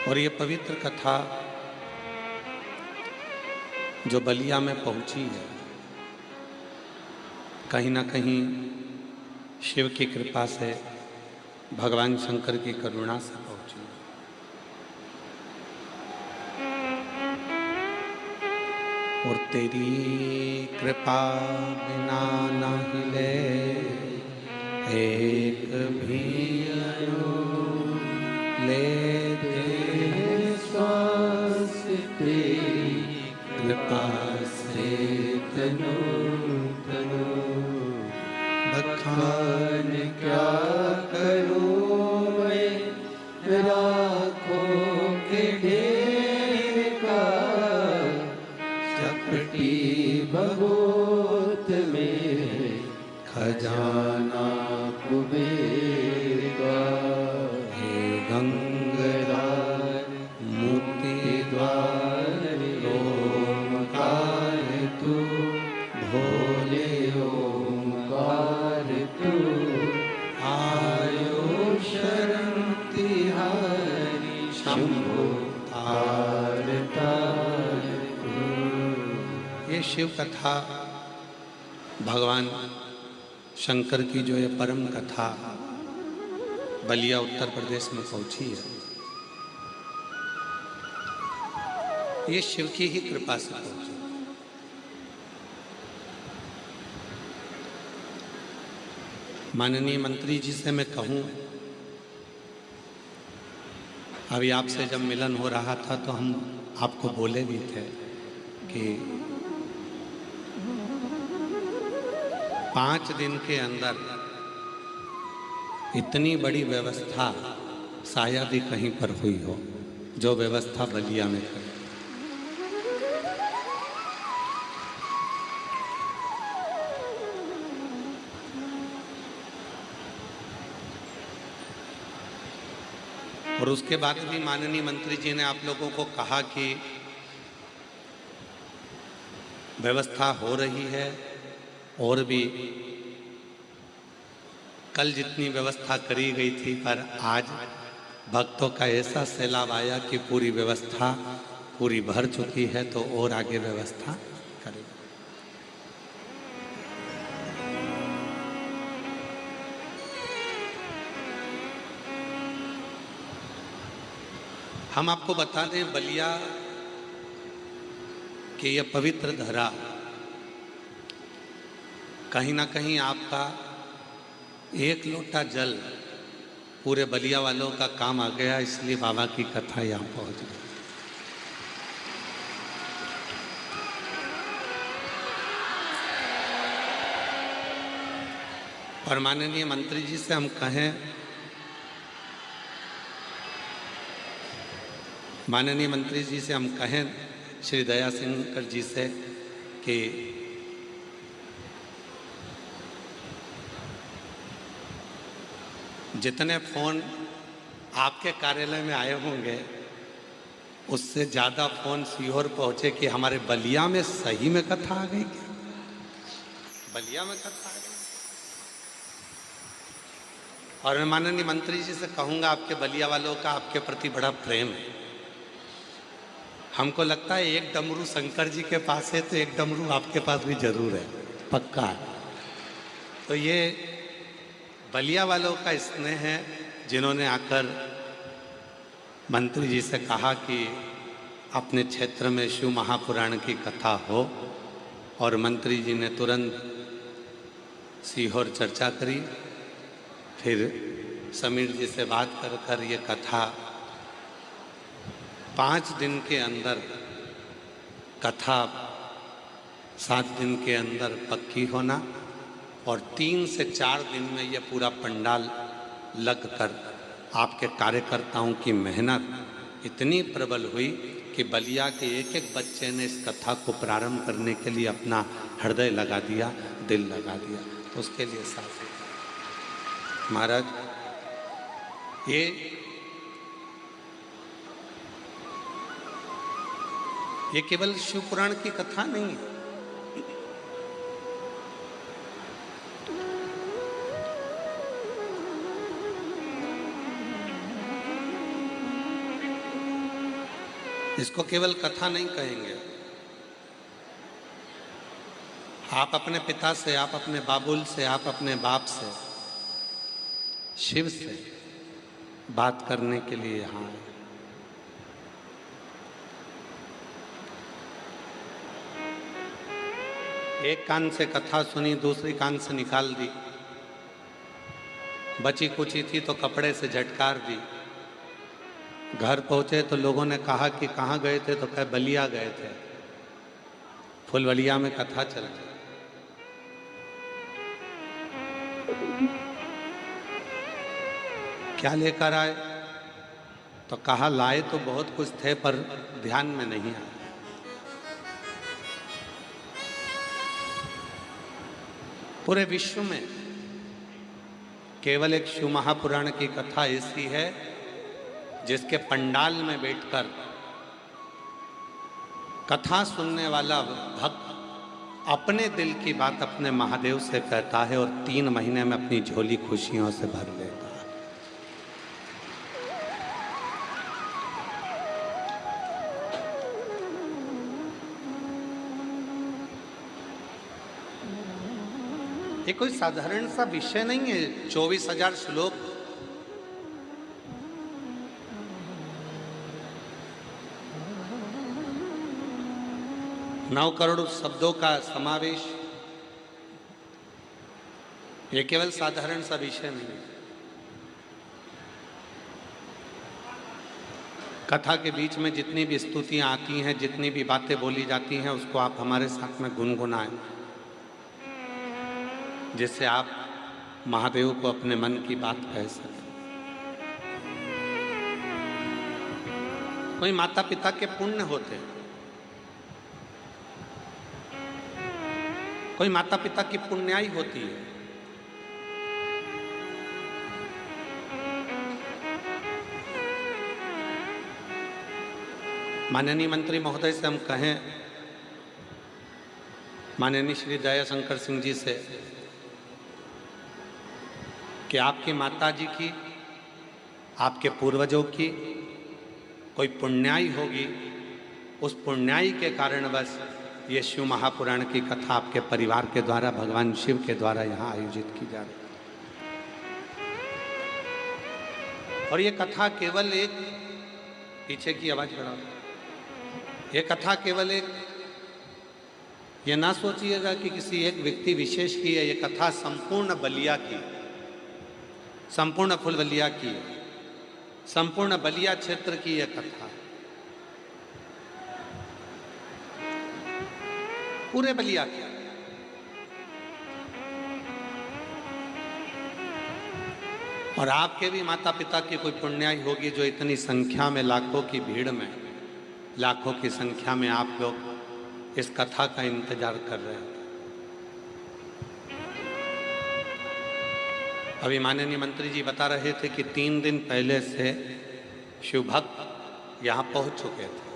और ये पवित्र कथा जो बलिया में पहुंची है, कहीं ना कहीं शिव की कृपा से, भगवान शंकर की करुणा से पहुंची। और तेरी कृपा बिना न हिले एक भी अणु, लेते श्वास तेरी कृपा से तनु तनु। बखान क्या करूं मैं राखों के ढेर का, चपटी बबूत में खजाना कुबेर का। हे गंगराज मुक्ति द्वार ओमकार तू, भोले ओमकार तू, आयो शरण तिहारी शंभो तार तार। ये शिव कथा भगवान शंकर की जो ये परम कथा बलिया उत्तर प्रदेश में पहुंची है, ये शिव की ही कृपा से पहुंची। माननीय मंत्री जी से मैं कहूं, अभी आपसे जब मिलन हो रहा था तो हम आपको बोले भी थे कि 5 दिन के अंदर इतनी बड़ी व्यवस्था शायद ही कहीं पर हुई हो जो व्यवस्था बलिया में करी। और उसके बाद भी माननीय मंत्री जी ने आप लोगों को कहा कि व्यवस्था हो रही है, और भी कल जितनी व्यवस्था करी गई थी, पर आज भक्तों का ऐसा सैलाब आया कि पूरी व्यवस्था पूरी भर चुकी है, तो और आगे व्यवस्था करें। हम आपको बता दें, बलिया कि यह पवित्र धरा कहीं ना कहीं आपका एक लोटा जल पूरे बलिया वालों का काम आ गया, इसलिए बाबा की कथा यहाँ पहुँच गई। और माननीय मंत्री जी से हम कहें, माननीय मंत्री जी से हम कहें, श्री दया शंकर जी से, कि जितने फोन आपके कार्यालय में आए होंगे उससे ज़्यादा फोन सीहोर पहुँचे कि हमारे बलिया में सही में कथा आ गई क्या, बलिया में कथा आ गई। और मैं माननीय मंत्री जी से कहूँगा, आपके बलिया वालों का आपके प्रति बड़ा प्रेम है। हमको लगता है एक डमरू शंकर जी के पास है तो एक डमरू आपके पास भी जरूर है, पक्का है। तो ये बलिया वालों का स्नेह है, जिन्होंने आकर मंत्री जी से कहा कि अपने क्षेत्र में शिव महापुराण की कथा हो, और मंत्री जी ने तुरंत सीहोर चर्चा करी। फिर समीर जी से बात कर ये कथा 5 दिन के अंदर, कथा 7 दिन के अंदर पक्की होना, और 3 से 4 दिन में यह पूरा पंडाल लगकर आपके कार्यकर्ताओं की मेहनत इतनी प्रबल हुई कि बलिया के एक एक बच्चे ने इस कथा को प्रारंभ करने के लिए अपना हृदय लगा दिया, दिल लगा दिया। तो उसके लिए साथ महाराज, ये केवल शिव पुराण की कथा नहीं है, इसको केवल कथा नहीं कहेंगे। आप अपने पिता से, आप अपने बाबुल से, आप अपने बाप से, शिव से बात करने के लिए यहाँ आए। एक कान से कथा सुनी, दूसरी कान से निकाल दी। बची कुची थी तो कपड़े से झटकार दी। घर पहुंचे तो लोगों ने कहा कि कहाँ गए थे, तो कहे बलिया गए थे, फुलवलिया में कथा चल रही। क्या लेकर आए, तो कहा लाए तो बहुत कुछ थे पर ध्यान में नहीं आया। पूरे विश्व में केवल एक शिव महापुराण की कथा ऐसी है जिसके पंडाल में बैठकर कथा सुनने वाला भक्त अपने दिल की बात अपने महादेव से कहता है और 3 महीने में अपनी झोली खुशियों से भर लेता है। ये कोई साधारण सा विषय नहीं है। 24,000 श्लोक, नौ करोड़ शब्दों का समावेश, ये केवल साधारण सा विषय नहीं है। कथा के बीच में जितनी भी स्तुतियां आती हैं, जितनी भी बातें बोली जाती हैं, उसको आप हमारे साथ में गुनगुनाएं, जिससे आप महादेव को अपने मन की बात कह सकें। कोई माता पिता के पुण्य होते हैं, कोई माता पिता की पुण्याई होती है। माननीय मंत्री महोदय से हम कहें, माननीय श्री दयाशंकर सिंह जी से, कि आपकी माता जी की, आपके पूर्वजों की कोई पुण्याई होगी, उस पुण्याई के कारण बस ये शिव महापुराण की कथा आपके परिवार के द्वारा, भगवान शिव के द्वारा यहाँ आयोजित की जा रही है। और ये कथा केवल एक, पीछे की आवाज बढ़ाओ, ये कथा केवल एक, ये ना सोचिएगा कि किसी एक व्यक्ति विशेष की है। ये कथा संपूर्ण बलिया की, संपूर्ण फुलवलिया की, संपूर्ण बलिया क्षेत्र की यह कथा, पूरे बलिया की। और आपके भी माता पिता की कोई पुण्याई होगी जो इतनी संख्या में, लाखों की भीड़ में, लाखों की संख्या में आप लोग इस कथा का इंतजार कर रहे हैं। अभी माननीय मंत्री जी बता रहे थे कि 3 दिन पहले से शिव भक्त यहाँ पहुँच चुके थे।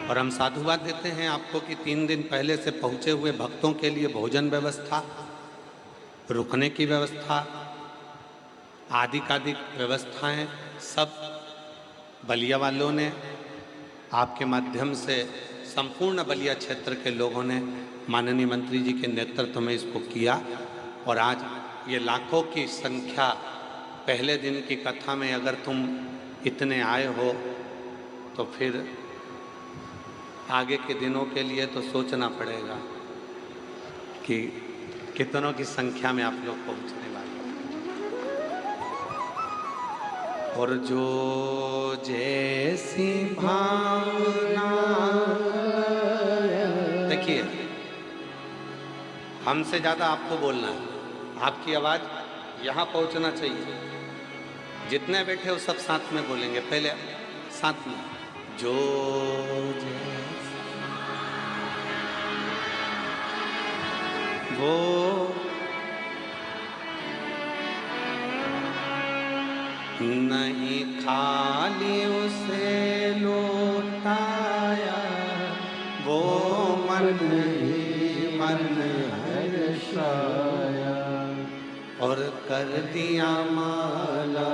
और हम साधुवाद देते हैं आपको कि 3 दिन पहले से पहुँचे हुए भक्तों के लिए भोजन व्यवस्था, रुकने की व्यवस्था, आदि व्यवस्थाएं सब बलिया वालों ने आपके माध्यम से, संपूर्ण बलिया क्षेत्र के लोगों ने माननीय मंत्री जी के नेतृत्व में इसको किया। और आज ये लाखों की संख्या, पहले दिन की कथा में अगर तुम इतने आए हो तो फिर आगे के दिनों के लिए तो सोचना पड़ेगा कि कितनों की संख्या में आप लोग पहुंचने वाले हो। और जो जैसी भावना, देखिए हमसे ज़्यादा आपको बोलना है, आपकी आवाज़ यहाँ पहुँचना चाहिए। जितने बैठे हो सब साथ में बोलेंगे, पहले साथ में, जो वो नहीं खाली उसे लौटाया, वो मन ही मन हर्षाया। और कर दिया माला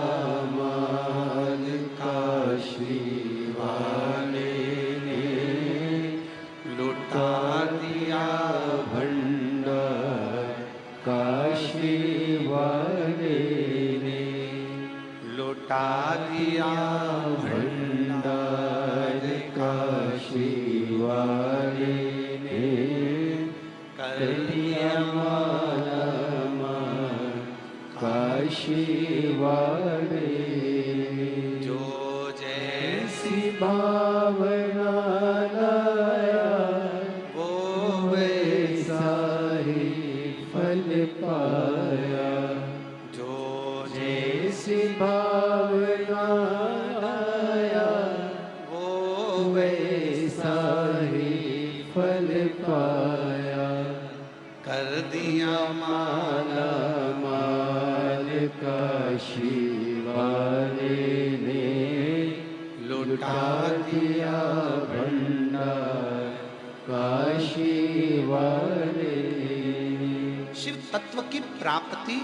माल काशी वाले ने, लुटा दिया भंडार काशी वाले ने, लुटा दिया भंडार काशी वाले ने, कर दिया माला माल काशी वाले ने। जो जैसी ऐसी भावना लाया वो वैसा ही फल पाया, जो जैसी भावना लाया वो वैसा ही फल पाया। कर दिया माला माल काशी वाले ने, लुटा दिया भंडार काशी वाले ने। शिव तत्व की प्राप्ति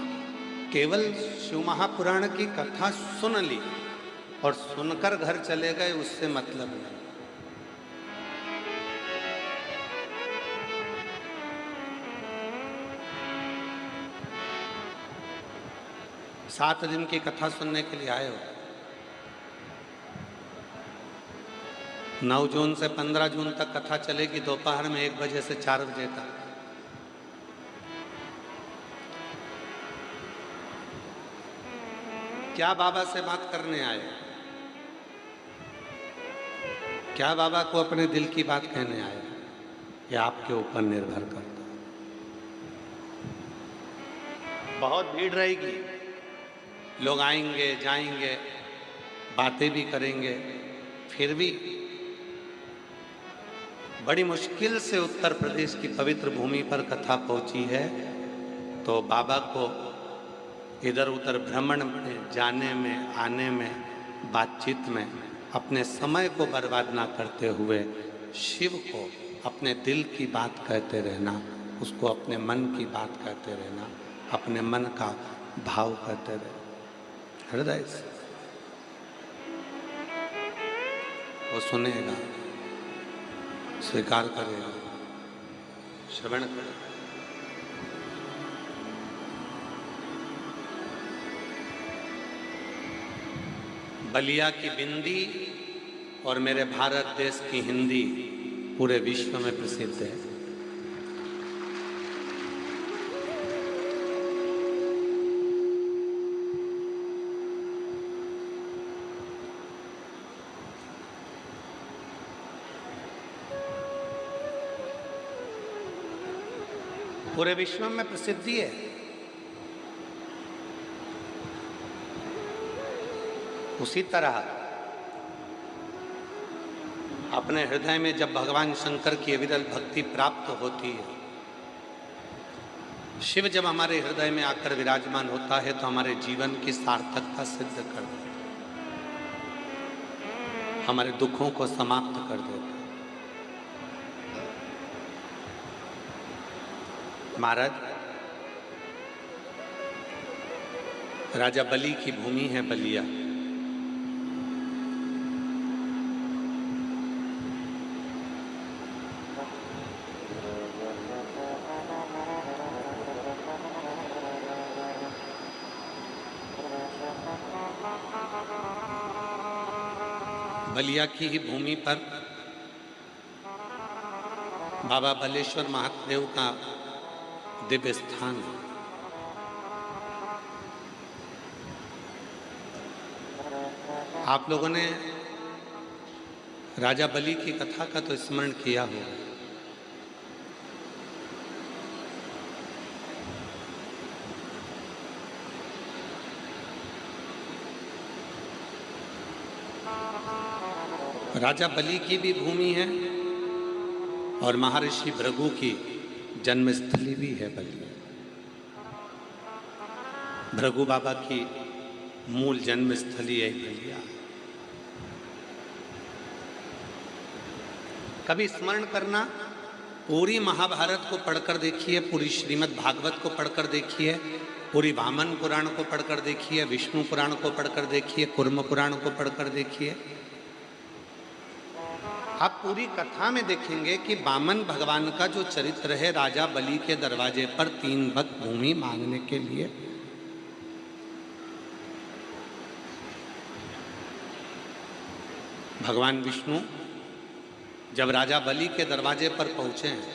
केवल शिव महापुराण की कथा सुन ली और सुनकर घर चले गए, उससे मतलब नहीं। 7 दिन की कथा सुनने के लिए आए हो। 9 जून से 15 जून तक कथा चलेगी, दोपहर में 1 बजे से 4 बजे तक। क्या बाबा से बात करने आए, क्या बाबा को अपने दिल की बात कहने आए, ये आपके ऊपर निर्भर करता है। बहुत भीड़ रहेगी, लोग आएंगे जाएंगे, बातें भी करेंगे, फिर भी बड़ी मुश्किल से उत्तर प्रदेश की पवित्र भूमि पर कथा पहुंची है। तो बाबा को इधर उधर भ्रमण में, जाने में, आने में, बातचीत में अपने समय को बर्बाद ना करते हुए शिव को अपने दिल की बात कहते रहना, उसको अपने मन की बात कहते रहना, अपने मन का भाव कहते रहना हृदय से। वो सुनेगा, स्वीकार करेगा, श्रवण करेगा। बलिया की बिंदी और मेरे भारत देश की हिंदी पूरे विश्व में प्रसिद्ध है। पूरे विश्व में प्रसिद्धि है। उसी तरह अपने हृदय में जब भगवान शंकर की अविरल भक्ति प्राप्त होती है, शिव जब हमारे हृदय में आकर विराजमान होता है, तो हमारे जीवन की सार्थकता सिद्ध कर देता है, हमारे दुखों को समाप्त कर देता है। महाराज, राजा बलि की भूमि है बलिया। बलिया की ही भूमि पर बाबा बलेश्वर महादेव का दिव्य स्थान है। आप लोगों ने राजा बलि की कथा का तो स्मरण किया होगा। राजा बलि की भी भूमि है और महर्षि भृगु की जन्मस्थली भी है बलिया। भृगु बाबा की मूल जन्मस्थली है बलिया। कभी स्मरण करना, पूरी महाभारत को पढ़कर देखिए, पूरी श्रीमद् भागवत को पढ़कर देखिए, पूरी वामन पुराण को पढ़कर देखिए, विष्णु पुराण को पढ़कर देखिए, कूर्म पुराण को पढ़कर देखिए। आप पूरी कथा में देखेंगे कि वामन भगवान का जो चरित्र है, राजा बलि के दरवाजे पर 3 भक्त भूमि मांगने के लिए भगवान विष्णु जब राजा बलि के दरवाजे पर पहुंचे हैं,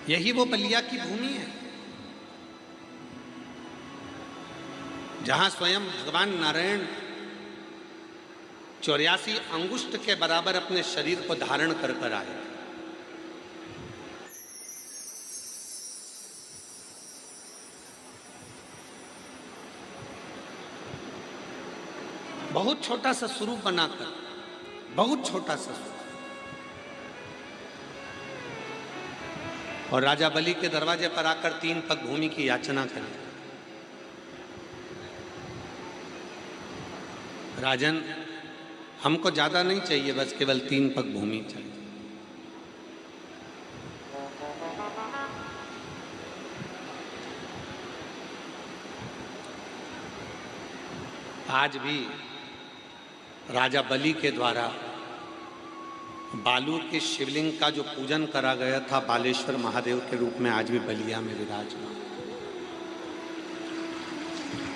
यही वो बलिया की भूमि है जहां स्वयं भगवान नारायण 84 अंगुष्ठ के बराबर अपने शरीर को धारण कर कर आए। बहुत छोटा सा स्वरूप बनाकर, बहुत छोटा सा स्वरूप, और राजा बलि के दरवाजे पर आकर 3 पग भूमि की याचना करें। राजन, हमको ज्यादा नहीं चाहिए, बस केवल 3 पग भूमि चाहिए। आज भी राजा बलि के द्वारा बालू के शिवलिंग का जो पूजन करा गया था बालेश्वर महादेव के रूप में, आज भी बलिया में विराजमान,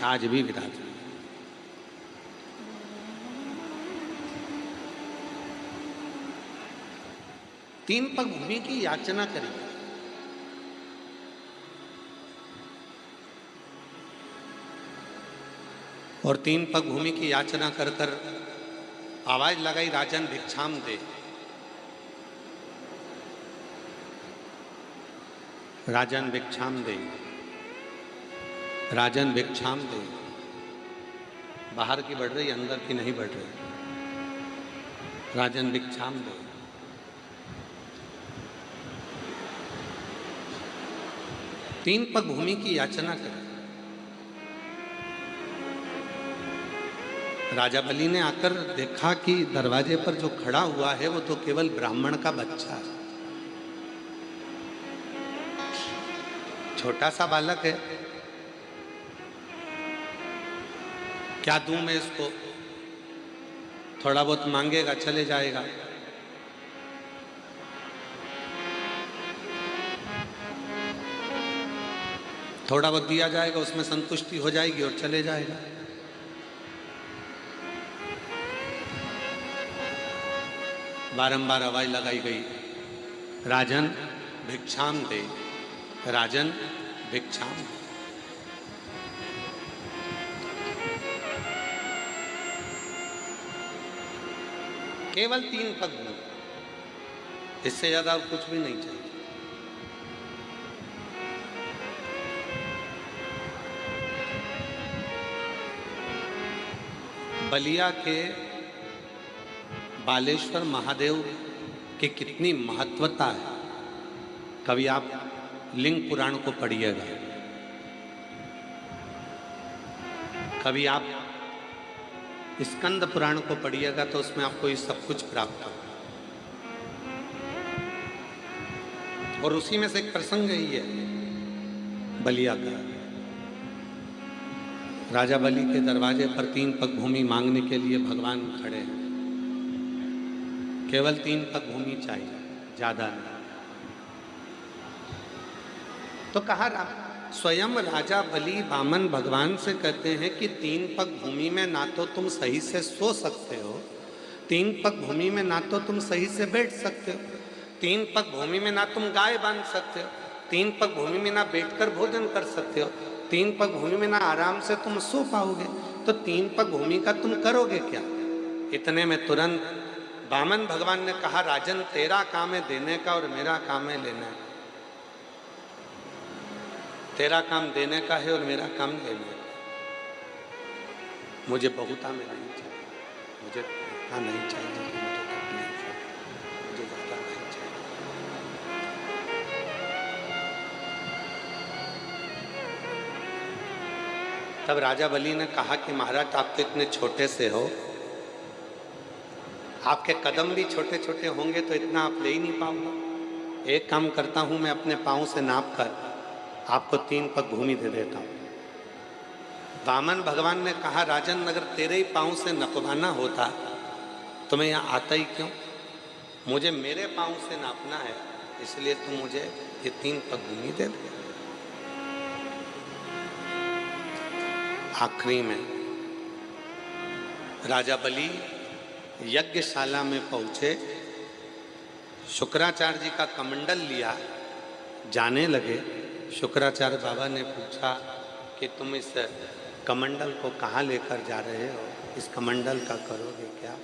आज भी विराजमान। 3 पग भूमि की याचना करें। और 3 पग भूमि की याचना कर कर आवाज लगाई, राजन भिक्षाम दे, राजन भिक्षाम दे, राजन भिक्षाम दे। बाहर की बढ़ रही, अंदर की नहीं बढ़ रही। राजन भिक्षाम दे। तीन पग भूमि की याचना करें। राजा बलि ने आकर देखा कि दरवाजे पर जो खड़ा हुआ है वो तो केवल ब्राह्मण का बच्चा है, छोटा सा बालक है। क्या दूं मैं इसको? थोड़ा बहुत मांगेगा, चले जाएगा। थोड़ा बहुत दिया जाएगा, उसमें संतुष्टि हो जाएगी और चले जाएगा। बारंबार आवाज लगाई गई, राजन भिक्षाम दे, राजन भिक्षाम दे। केवल 3 पग, इससे ज्यादा और कुछ भी नहीं चाहिए। बलिया के बालेश्वर महादेव की कितनी महत्वता है, कभी आप लिंग पुराण को पढ़िएगा, कभी आप स्कंद पुराण को पढ़िएगा, तो उसमें आपको ये सब कुछ प्राप्त होगा। और उसी में से एक प्रसंग ही है बलिया का। राजा बलि के दरवाजे पर 3 पग भूमि मांगने के लिए भगवान खड़े हैं। केवल 3 पग भूमि चाहिए, ज्यादा नहीं। तो कहा, स्वयं राजा बलि वामन भगवान से कहते हैं कि 3 पग भूमि में ना तो तुम सही से सो सकते हो, 3 पग भूमि में ना तो तुम सही से बैठ सकते हो, 3 पग भूमि में ना तुम गाय बांध सकते हो, 3 पग भूमि में ना बैठकर भोजन कर सकते हो, 3 पग भूमि में ना आराम से तुम सो पाओगे। तो 3 पग भूमि का तुम करोगे क्या? इतने में तुरंत वामन भगवान ने कहा, राजन तेरा काम है देने का और मेरा काम है लेना है। तेरा काम देने का है और मेरा काम लेने का। मुझे बहुता में नहीं चाहिए, मुझे इतना नहीं चाहिए कि मुझे तकलीफ हो, मुझे ज़्यादा नहीं चाहिए। तब राजा बलि ने कहा कि महाराज आप तो इतने छोटे से हो, आपके कदम भी छोटे छोटे होंगे तो इतना आप ले ही नहीं पाओगे। एक काम करता हूं, मैं अपने पाँव से नाप कर आपको 3 पग भूमि दे देता हूं। वामन भगवान ने कहा, राजन अगर तेरे ही पाँव से नपवाना होता तो मैं यहाँ आता ही क्यों? मुझे मेरे पाँव से नापना है, इसलिए तू मुझे ये 3 पग भूमि दे दे। आखिरी में राजा बलि यज्ञशाला में पहुंचे, शुक्राचार्य जी का कमंडल लिया, जाने लगे। शुक्राचार्य बाबा ने पूछा कि तुम इस कमंडल को कहाँ लेकर जा रहे हो? इस कमंडल का करोगे क्या?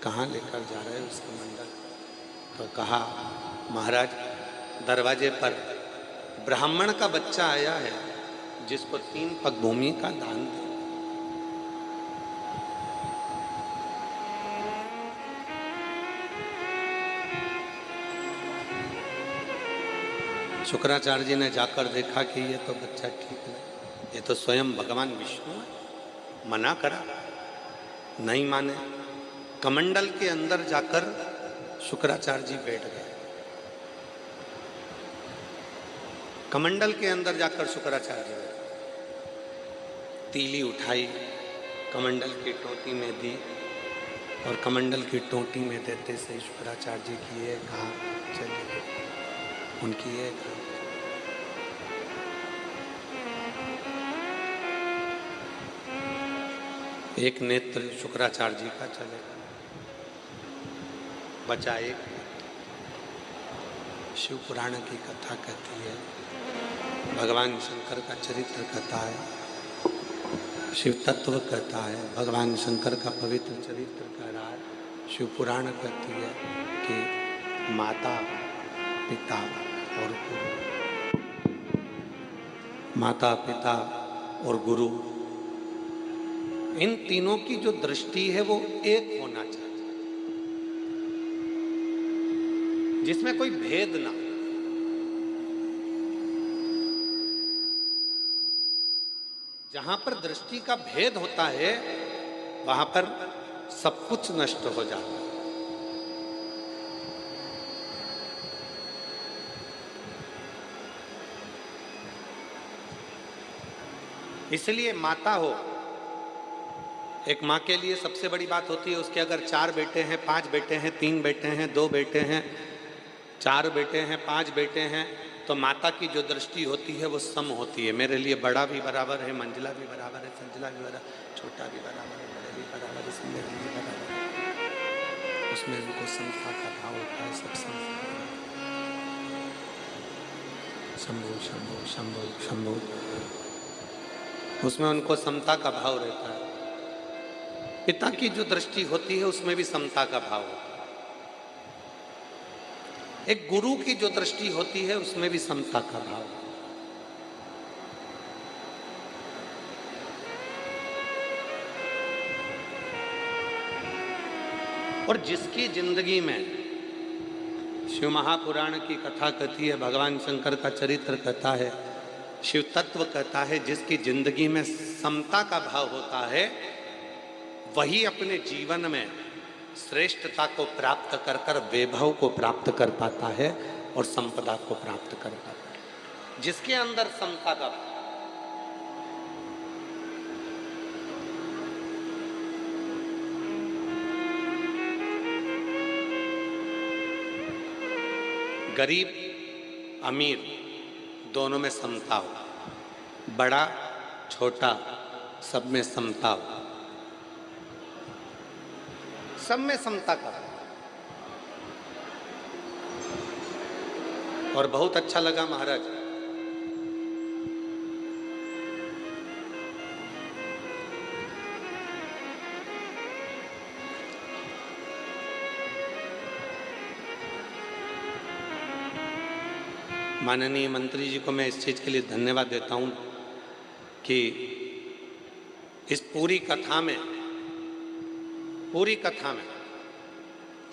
कहाँ लेकर जा रहे हो इस कमंडल? तो कहा, महाराज दरवाजे पर ब्राह्मण का बच्चा आया है जिसको 3 पग भूमि का दान दे। शुक्राचार्य जी ने जाकर देखा कि ये तो बच्चा ठीक है, ये तो स्वयं भगवान विष्णु है। मना करा, नहीं माने। कमंडल के अंदर जाकर शुक्राचार्य जी बैठ गए। कमंडल के अंदर जाकर शुक्राचार्य जी बैठ गए। तीली उठाई, कमंडल की टोटी में दी, और कमंडल की टोटी में देते से शुक्राचार्य जी की ये कहा चली गई, उनकी ये कहा। एक नेत्र शुक्राचार्य जी का चले गया, बचा एक। शिव पुराण की कथा कहती है, भगवान शंकर का चरित्र कथा है, शिव तत्व कहता है, भगवान शंकर का पवित्र चरित्र कह रहा है। शिव पुराण कहती है कि माता पिता और गुरु, माता पिता और गुरु, इन तीनों की जो दृष्टि है वो एक होना चाहिए, जिसमें कोई भेद ना। जहां पर दृष्टि का भेद होता है वहां पर सब कुछ नष्ट हो जाता है। इसलिए माता हो, एक माँ के लिए सबसे बड़ी बात होती है, उसके अगर 4 बेटे हैं, 5 बेटे हैं, 3 बेटे हैं, 2 बेटे हैं, 4 बेटे हैं, 5 बेटे हैं, तो माता की जो दृष्टि होती है वो सम होती है। मेरे लिए बड़ा भी बराबर है, मंजिला भी बराबर है, संजिला भी बराबर, छोटा भी बराबर है, बड़े भी बराबर है, इसमें भी बराबर है। उसमें उनको समता का भाव होता है, सब समता। शंभु शंभु शंभु शंभु, उसमें उनको समता का भाव रहता है। पिता की जो दृष्टि होती है उसमें भी समता का भाव होता है। एक गुरु की जो दृष्टि होती है उसमें भी समता का भाव होता है। और जिसकी जिंदगी में, शिव महापुराण की कथा कहती है, भगवान शंकर का चरित्र कहता है, शिव तत्व कहता है, जिसकी जिंदगी में समता का भाव होता है वही अपने जीवन में श्रेष्ठता को प्राप्त कर कर वैभव को प्राप्त कर पाता है और संपदा को प्राप्त कर पाता है। जिसके अंदर समता का भाव, गरीब अमीर दोनों में समता हो, बड़ा छोटा सब में समता हो, सब में समता का। और बहुत अच्छा लगा महाराज, माननीय मंत्री जी को मैं इस चीज के लिए धन्यवाद देता हूं कि इस पूरी कथा में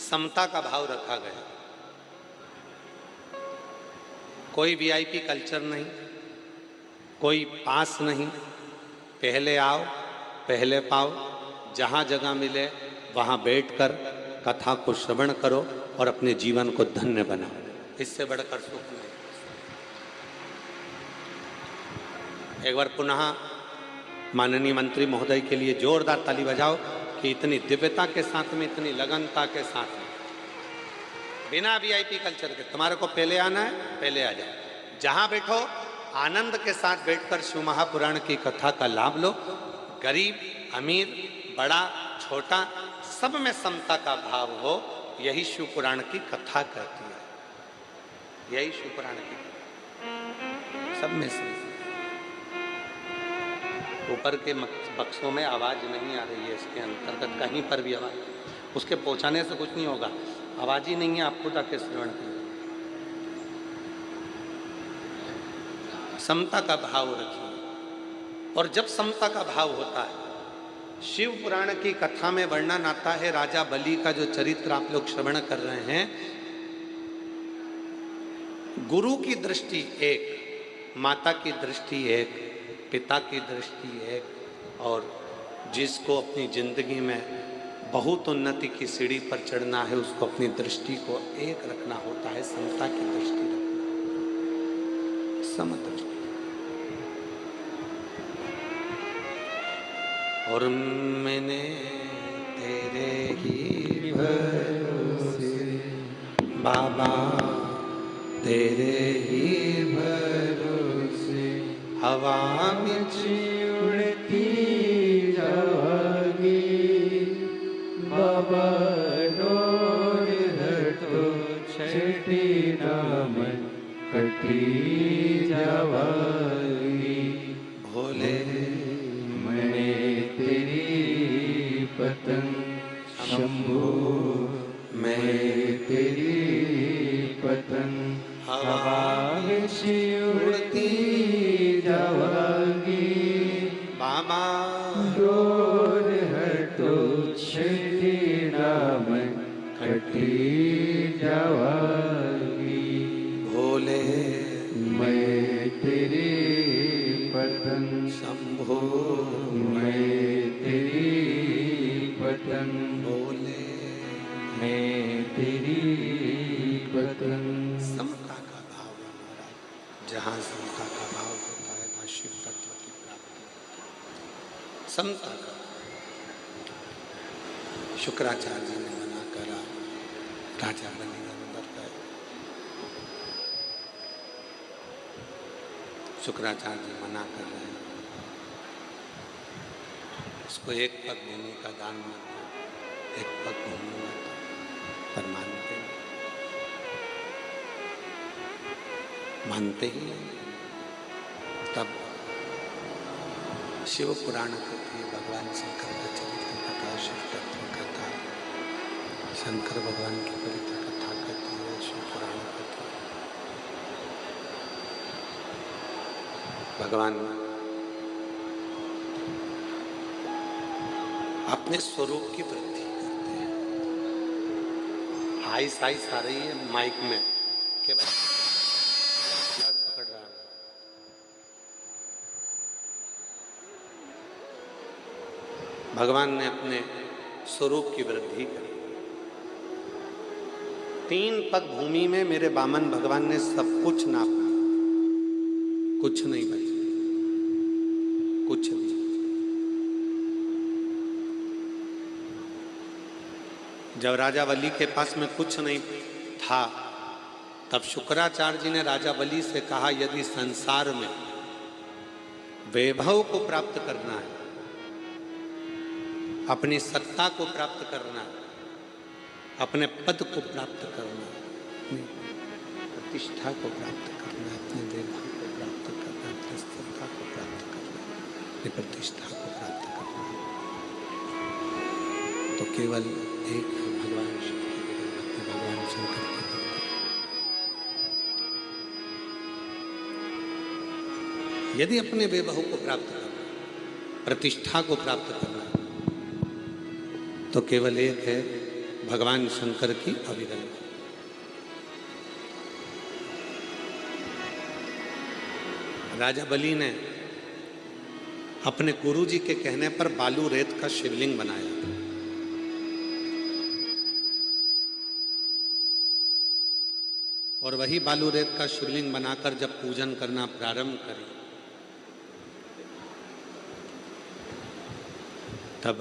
समता का भाव रखा गया। कोई वीआईपी कल्चर नहीं, कोई पास नहीं, पहले आओ पहले पाओ, जहाँ जगह मिले वहाँ बैठकर कथा को श्रवण करो और अपने जीवन को धन्य बनाओ। इससे बढ़कर सुख नहीं। एक बार पुनः माननीय मंत्री महोदय के लिए जोरदार ताली बजाओ कि इतनी दिव्यता के साथ में, इतनी लगनता के साथ में, बिना वीआईपी कल्चर के। तुम्हारे को पहले आना है, पहले आ जाओ। जहां बैठो आनंद के साथ बैठकर शिव महापुराण की कथा का लाभ लो। गरीब अमीर, बड़ा छोटा, सब में समता का भाव हो, यही शिव पुराण की कथा कहती है। यही शिव पुराण की सब में समता। ऊपर के बक्सों में आवाज नहीं आ रही है, इसके अंतर्गत कहीं पर भी आवाज, उसके पहुंचाने से कुछ नहीं होगा। आवाज ही नहीं है, आप खुद आके श्रवण करें। समता का भाव रखिए। और जब समता का भाव होता है, शिव पुराण की कथा में वर्णन आता है राजा बलि का, जो चरित्र आप लोग श्रवण कर रहे हैं। गुरु की दृष्टि एक, माता की दृष्टि एक, पिता की दृष्टि एक, और जिसको अपनी जिंदगी में बहुत उन्नति की सीढ़ी पर चढ़ना है, उसको अपनी दृष्टि को एक रखना होता है, समता की दृष्टि रखना, समदृष्टि। और मैंने तेरे ही भरोसे बाबा, तेरे ही भरोसे हवा में उड़ती जावागी बाबा, डोर हटो छठी नामन कटी जावागी। भोले मैंने तेरी पतंग शंभू, मैं तेरी पतंग हवा में उड़ती जावागी बाबा, डोर हटो छठी नामन कटी जावागी। भोले मैं तेरी पतंग शंभो, मैं तेरी पतंग, भोले मैं तेरी पतंग। समता का भाव है महाराज। जहाँ समता का भाव होता है वहाँ शिव तत्व की प्राप्ति होती है। समता का शुक्राचार्य जी ने मना करा, राजा बलि अंदर गए। शुक्राचार्य जी मना कर रहे हैं, उसको एक पग भूमि का दान मत दो, एक पग भूमि मत दो, पर मानते ही नहीं। तब शिव पुराण कहती है, भगवान शंकर का चरित्र कथा, शिव तत्व कथा, शंकर भगवान की पवित्र कथा कहती है, शिव पुराण कहती है। भगवान अपने स्वरूप की वृद्धि करते हैं। हाई साइस आ रही है माइक में, केवल पकड़ रहा है। भगवान ने अपने स्वरूप की वृद्धि करी। 3 पग भूमि में मेरे बामन भगवान ने सब कुछ नापा, कुछ नहीं बचा, कुछ नहीं। जब राजा बलि के पास में कुछ नहीं था, तब शुक्राचार्य जी ने राजा बलि से कहा, यदि संसार में वैभव को प्राप्त करना है, अपनी सत्ता को प्राप्त करना है, अपने पद को प्राप्त करना है, अपनी प्रतिष्ठा को प्राप्त करना है, अपने वैभव को प्राप्त करना है, अपनी सत्ता को प्राप्त करना है, अपनी प्रतिष्ठा को प्राप्त करना है, तो केवल एक भगवान शिव की भक्ति, भगवान शंकर की भक्ति। यदि अपने वैभव को प्राप्त करना, प्रतिष्ठा को प्राप्त करना, तो केवल एक है, भगवान शंकर की अविरल। राजा बलि ने अपने गुरुजी के कहने पर बालू रेत का शिवलिंग बनाया था। और वही बालू रेत का शिवलिंग बनाकर जब पूजन करना प्रारंभ करी, तब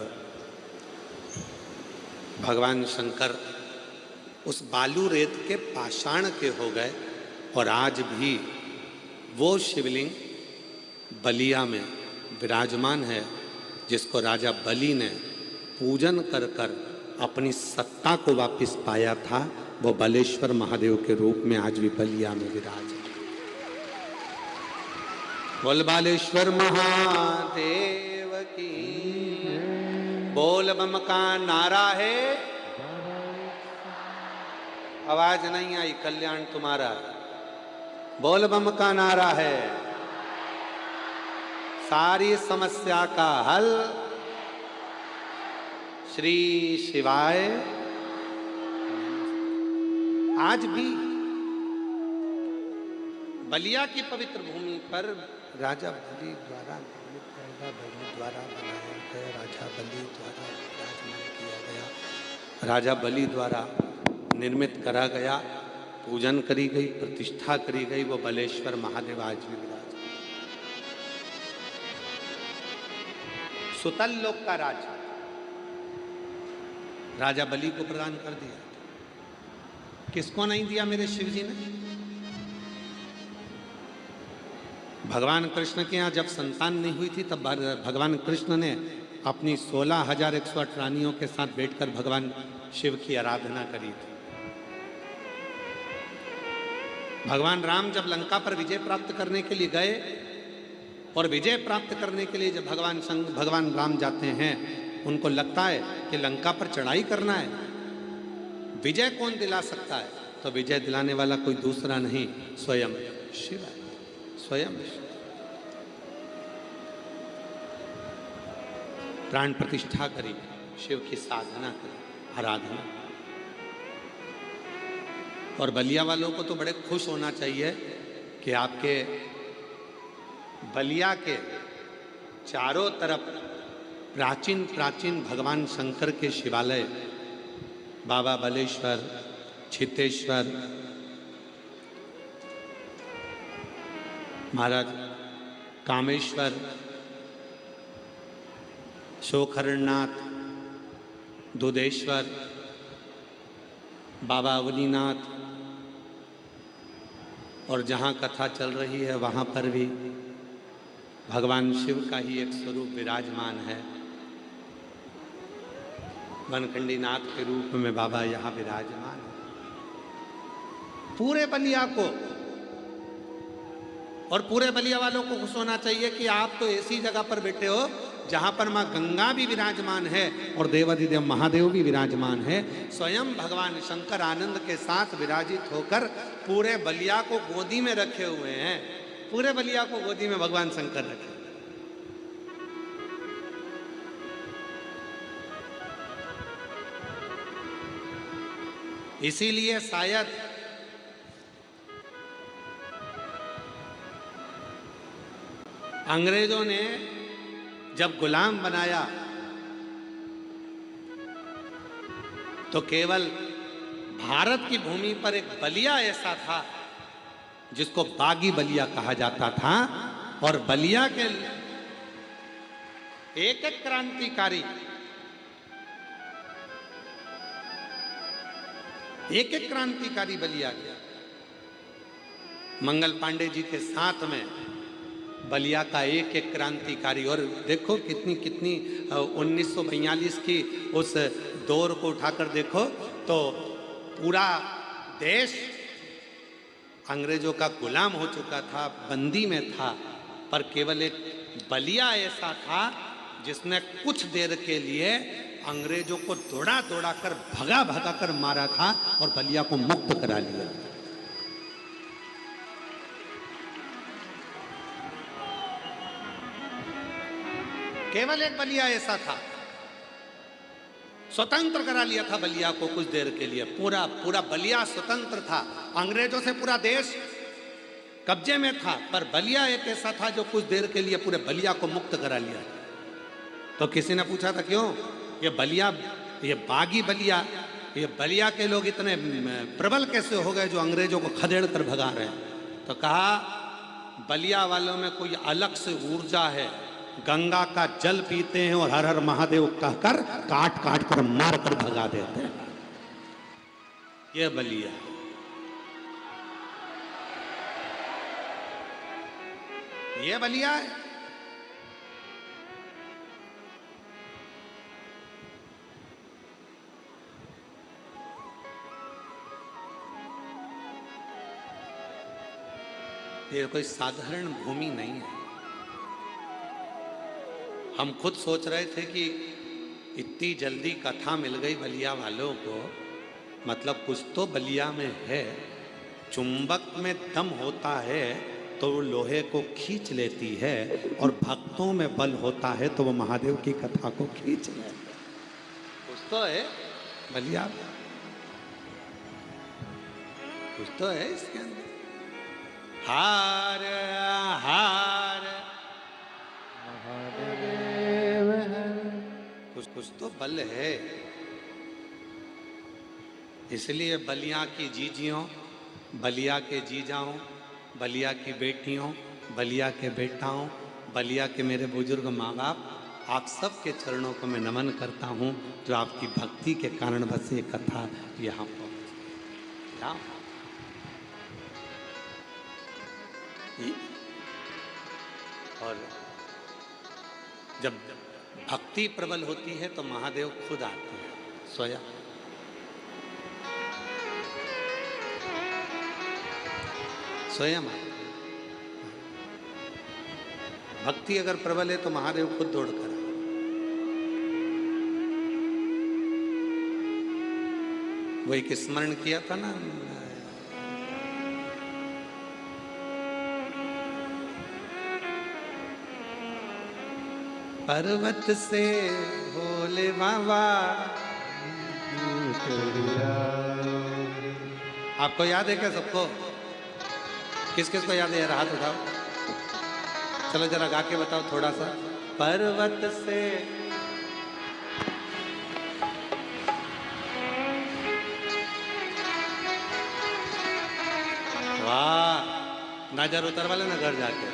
भगवान शंकर उस बालू रेत के पाषाण के हो गए। और आज भी वो शिवलिंग बलिया में विराजमान है, जिसको राजा बलि ने पूजन कर कर अपनी सत्ता को वापस पाया था। वो बलेश्वर महादेव के रूप में आज भी बलिया में विराज। बोल बालेश्वर महादेव की, बोल बम का नारा है। आवाज नहीं आई, कल्याण तुम्हारा। बोल बम का नारा है, सारी समस्या का हल श्री शिवाय। आज भी बलिया की पवित्र भूमि पर राजा बलि द्वारा बनाया गया, राजा बलि द्वारा विराजमान किया गया, राजा बलि द्वारा निर्मित करा गया, पूजन करी गई, प्रतिष्ठा करी गई वो बलेश्वर महादेव आज भी विराज। सुतल लोक का राज राजा बलि को प्रदान कर दिया। किसको नहीं दिया मेरे शिव जी ने? भगवान कृष्ण के यहाँ जब संतान नहीं हुई थी, तब भगवान कृष्ण ने अपनी 16,108 रानियों के साथ बैठकर भगवान शिव की आराधना करी थी। भगवान राम जब लंका पर विजय प्राप्त करने के लिए गए, और विजय प्राप्त करने के लिए जब भगवान राम जाते हैं, उनको लगता है कि लंका पर चढ़ाई करना है, विजय कौन दिला सकता है? तो विजय दिलाने वाला कोई दूसरा नहीं, स्वयं शिव है। स्वयं प्राण प्रतिष्ठा करी, शिव की साधना करी, आराधना। और बलिया वालों को तो बड़े खुश होना चाहिए कि आपके बलिया के चारों तरफ प्राचीन प्राचीन भगवान शंकर के शिवालय, बाबा बलेश्वर, छितेश्वर, महाराज कामेश्वर, शोखरनाथ, दुधेश्वर, बाबा अवनीनाथ, और जहाँ कथा चल रही है वहाँ पर भी भगवान शिव का ही एक स्वरूप विराजमान है। वनखंडी नाथ के रूप में बाबा यहाँ विराजमान है। पूरे बलिया को और पूरे बलिया वालों को खुश होना चाहिए कि आप तो ऐसी जगह पर बैठे हो जहाँ पर माँ गंगा भी विराजमान है और देवाधिदेव महादेव भी विराजमान है। स्वयं भगवान शंकर आनंद के साथ विराजित होकर पूरे बलिया को गोदी में रखे हुए हैं। पूरे बलिया को गोदी में भगवान शंकर रखे। इसीलिए शायद अंग्रेजों ने जब गुलाम बनाया तो केवल भारत की भूमि पर एक बलिया ऐसा था जिसको बागी बलिया कहा जाता था। और बलिया के एक एक क्रांतिकारी, एक एक क्रांतिकारी बलिया गया। मंगल पांडे जी के साथ में बलिया का एक एक क्रांतिकारी। और देखो कितनी कितनी 1942 की उस दौर को उठाकर देखो तो पूरा देश अंग्रेजों का गुलाम हो चुका था, बंदी में था, पर केवल एक बलिया ऐसा था जिसने कुछ देर के लिए अंग्रेजों को दौड़ा दौड़ा कर भगा भगा कर मारा था और बलिया को मुक्त करा लिया। केवल एक बलिया ऐसा था, स्वतंत्र करा लिया था बलिया को कुछ देर के लिए। पूरा पूरा बलिया स्वतंत्र था, अंग्रेजों से पूरा देश कब्जे में था, पर बलिया एक ऐसा था जो कुछ देर के लिए पूरे बलिया को मुक्त करा लिया। तो किसी ने पूछा था क्यों ये बलिया, ये बागी बलिया ये बलिया के लोग इतने प्रबल कैसे हो गए जो अंग्रेजों को खदेड़ कर भगा रहे हैं। तो कहा बलिया वालों में कोई अलग से ऊर्जा है, गंगा का जल पीते हैं और हर हर महादेव कहकर काट काट कर मार कर भगा देते हैं। ये बलिया, ये बलिया है। ये कोई साधारण भूमि नहीं है। हम खुद सोच रहे थे कि इतनी जल्दी कथा मिल गई बलिया वालों को, मतलब कुछ तो बलिया में है। चुंबक में दम होता है तो वो लोहे को खींच लेती है, और भक्तों में बल होता है तो वो महादेव की कथा को खींच लेती है। कुछ तो है बलिया, कुछ तो है इसके अंदर। हार हार कुछ तो बल है। इसलिए बलिया की जीजियों, बलिया के जीजाओं, बलिया की बेटियों, बलिया के बेटाओं, बलिया के मेरे बुजुर्ग माँ बाप, आप सब के चरणों को मैं नमन करता हूँ, जो आपकी भक्ति के कारण बस ये कथा यहाँ पहुँची। और जब भक्ति प्रबल होती है तो महादेव खुद आते हैं स्वयं। स्वयं भक्ति अगर प्रबल है तो महादेव खुद दौड़ कर। वही कि स्मरण किया था ना, पर्वत से भोले बाबा। आपको याद है क्या सबको? किस किस को याद है? यार हाथ उठाओ, चलो जरा गा के बताओ थोड़ा सा। पर्वत से वाह, ना जर उतर वाले ना घर जाके।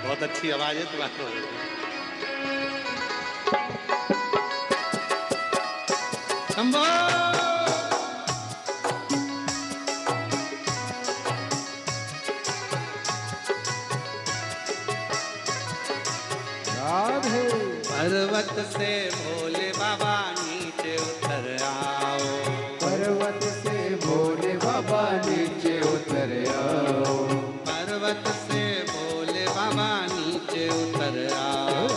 बहुत अच्छी आवाज है तुम्हारी। शंभो राधे। पर्वत से भोले बाबा नीचे उतर आओ, पर्वत से भोले बाबा नीचे उतर आओ, पर्वत से भोले बाबा नीचे उतर आओ,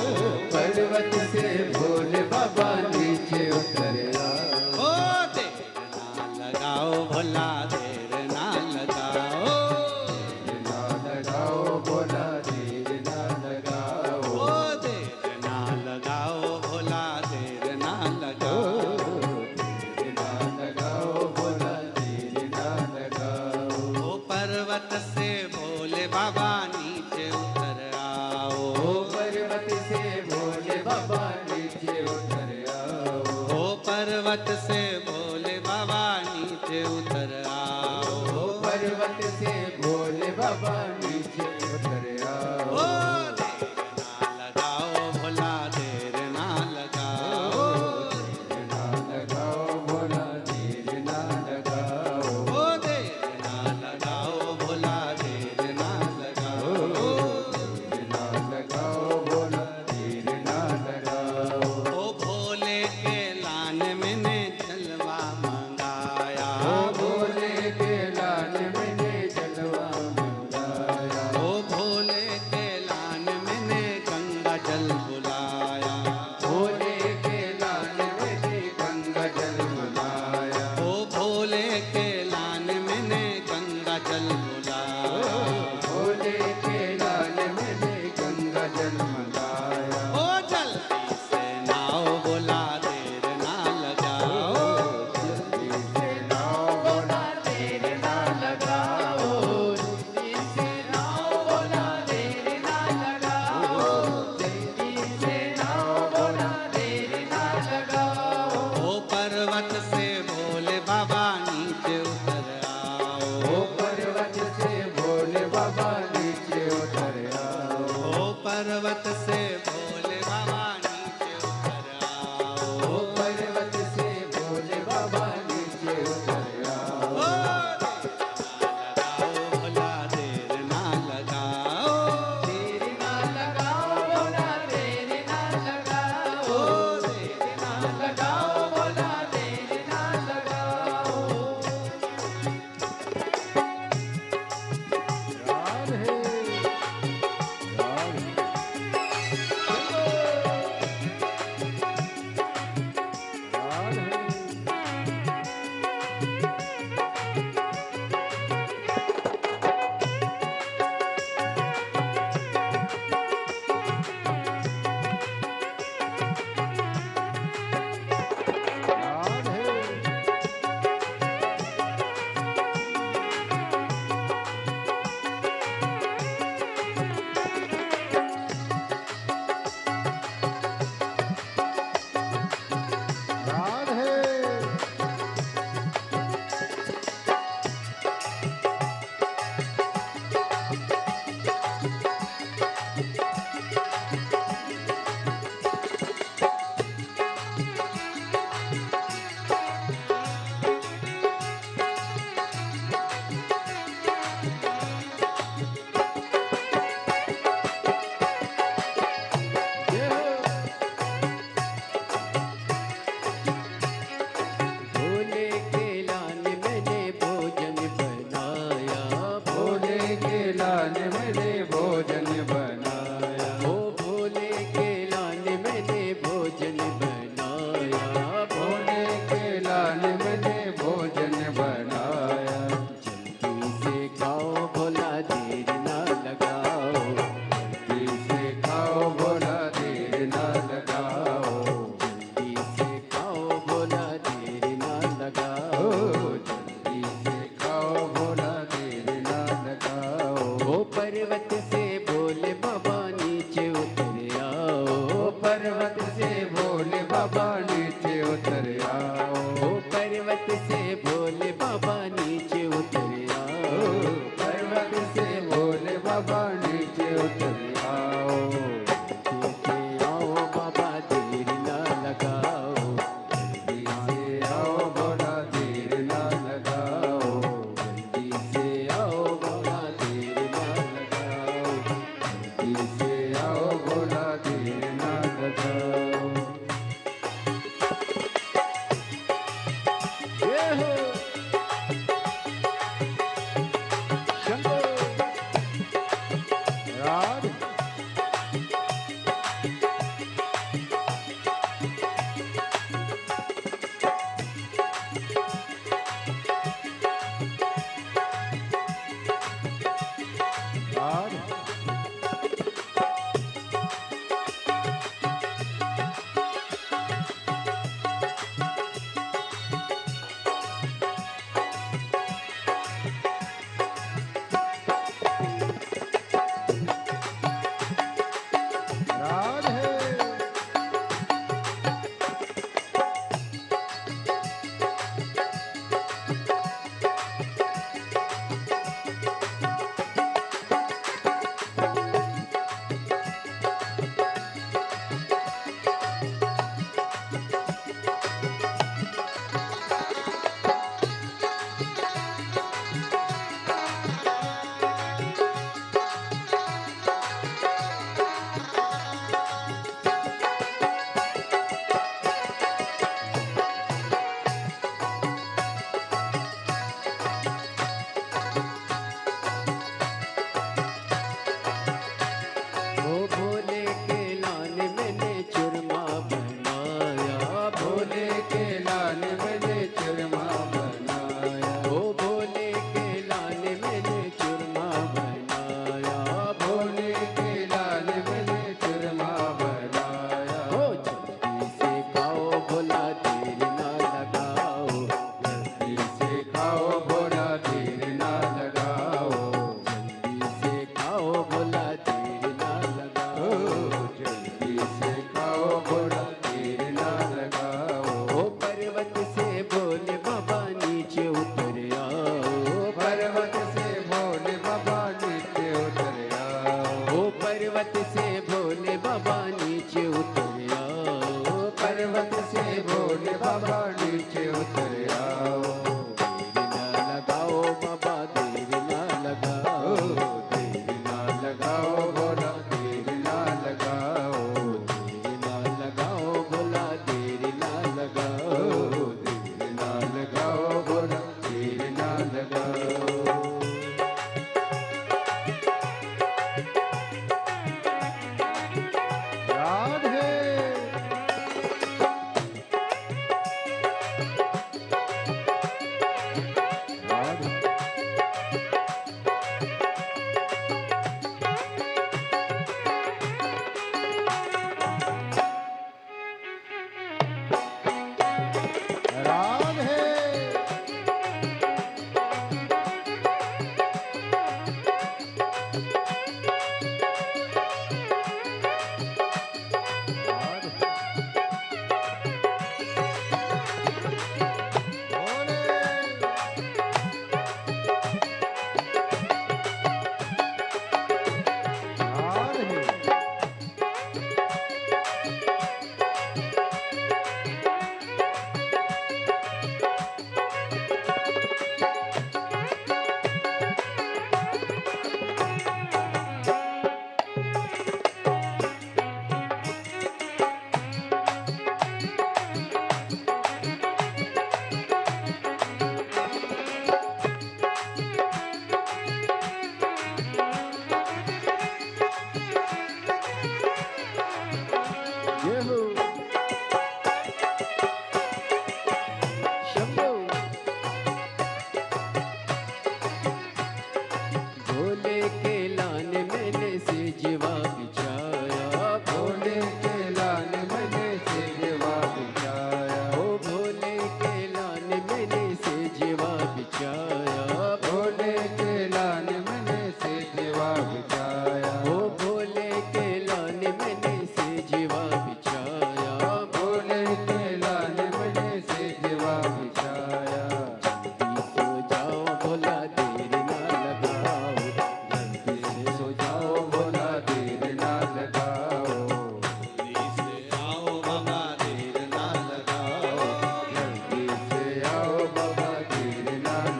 पर्वत से भोले बाबा नीचे उतर आओ। ओ देर ना लगाओ भोला, देर ना लगाओ, देर ना लगाओ भोला, देर ना लगाओ, ओ देर ना लगाओ भोला, देर ना लगाओ, देर ना लगाओ भोला, देर ना लगाओ। ओ पर्वत से भोले बाबा नीचे उतर आओ, पर्वत से भोले बाबा नीचे उतर आओ, पर्वत से भोले बाबा नीचे उतर आओ, पर्वत से भोले बाबा नीचे उतर ओ आओ। देर ना लगाओ भोला, देर ना लगाओ, देर ना लगाओ भोला, देर ना लगाओ, ओ देर ना लगाओ भोला, देर ना लगाओ, देर ना लगाओ भोला, देर ना लगाओ। ओ भोले के लान मैंने जलवा मंगाया, ओ भोले के लाल मैंने जलवा मंगाया,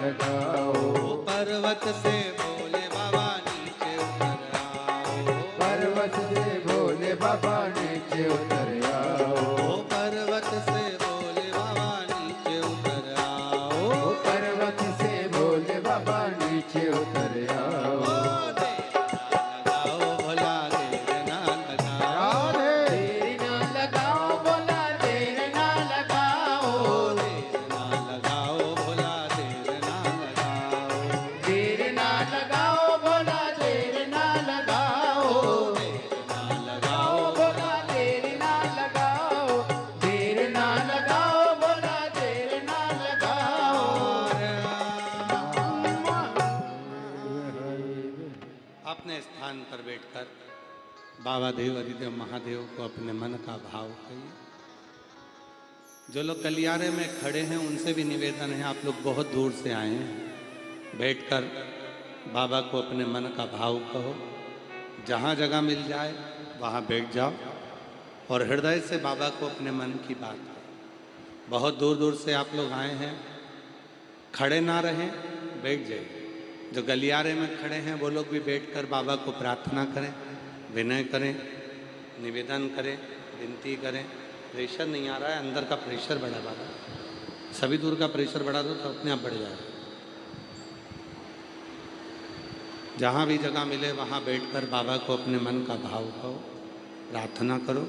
लगाओ। पर्वत से बोले बाबा नीचे उतर आओ। पर्वत से भोले बाबा नीचे उतर आओ। पर्वत से बोले बाबा नीचे उतर आओ। पर्वत से भोले बाबा नीचे उतर आओ। लगाओ भोला देर ना लगाओ। देर ना लगाओ बोला, देर ना लगाओ। देर ना लगाओ भोला देर ना लगाओ। देर ना लगाओ बोला, देर ना लगाओ। देर ना लगाओ बोला देर ना लगाओ। देर ना लगाओ बोला, देर ना लगाओ। अपने स्थान पर बैठकर बाबा देव हरिदेव महादेव को अपने मन का भाव कहिए। जो लोग गलियारे में खड़े हैं उनसे भी निवेदन है, आप लोग बहुत दूर से आए हैं, बैठकर बाबा को अपने मन का भाव कहो। जहाँ जगह मिल जाए वहाँ बैठ जाओ और हृदय से बाबा को अपने मन की बात कहो। बहुत दूर दूर से आप लोग आए हैं, खड़े ना रहें, बैठ जाइए। जो गलियारे में खड़े हैं वो लोग भी बैठकर बाबा को प्रार्थना करें, विनय करें, निवेदन करें, विनती करें। प्रेशर नहीं आ रहा है, अंदर का प्रेशर बढ़ा बाबा, सभी दूर का प्रेशर बढ़ा दो तो अपने आप बढ़ जाएगा। जहाँ भी जगह मिले वहाँ बैठकर बाबा को अपने मन का भाव कहो, प्रार्थना करो,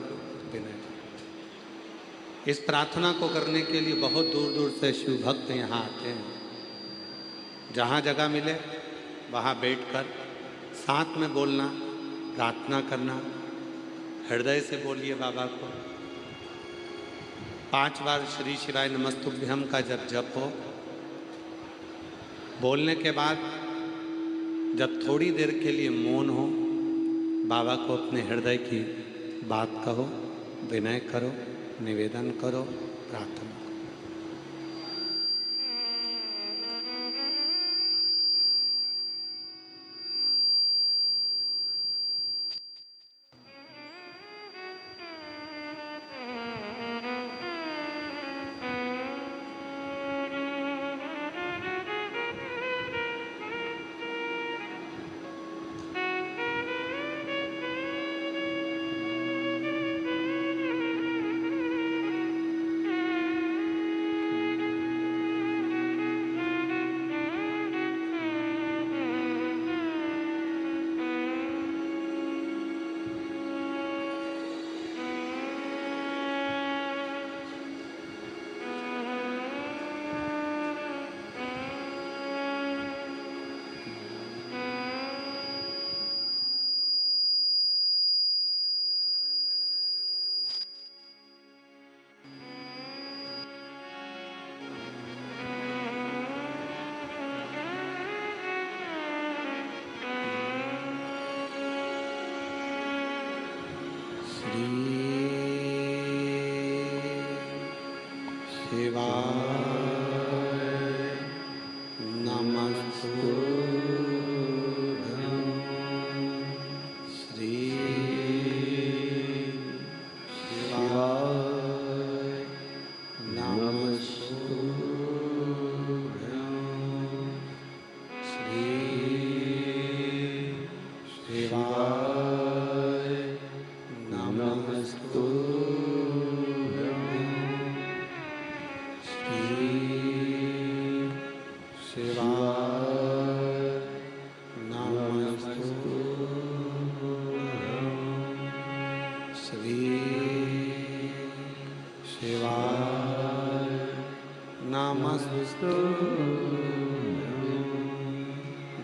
विनय करो। इस प्रार्थना को करने के लिए बहुत दूर दूर से शिव भक्त यहाँ आते हैं। जहाँ जगह मिले वहाँ बैठकर साथ में बोलना, प्रार्थना करना, हृदय से बोलिए बाबा को। 5 बार श्री शिवाय नमस्तुभ्यम का जप हो। बोलने के बाद जब थोड़ी देर के लिए मौन हो, बाबा को अपने हृदय की बात कहो, विनय करो, निवेदन करो, प्रार्थना करो।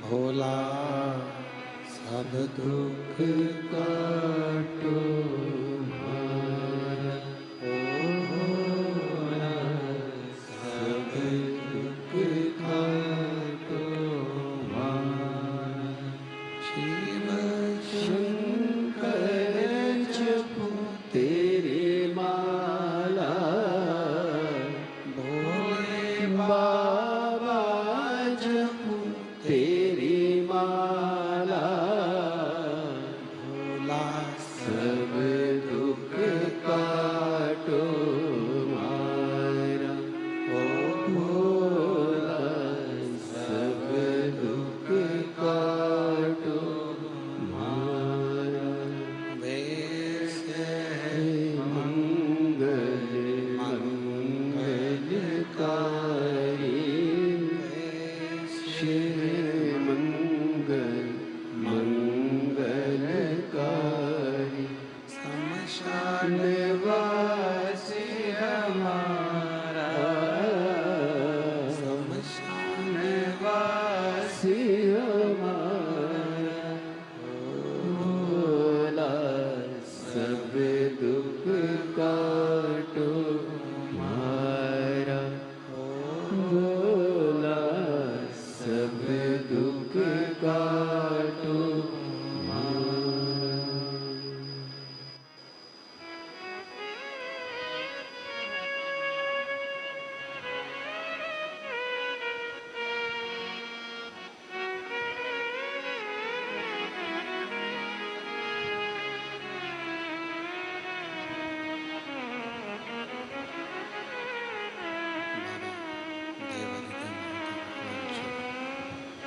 भोला सब दुख काटो भार, ओ भोला सब दुख काटो भार। शिव शंकर जपो तेरे माला, भोले बाबा जपो तेरी माला, भोला शिव मंगल मंगलकारी शमशान वासी हमारा शमशान वासी हमारा भोला सब दुख काटो हमारा भोला सब दुख काटो हमारा।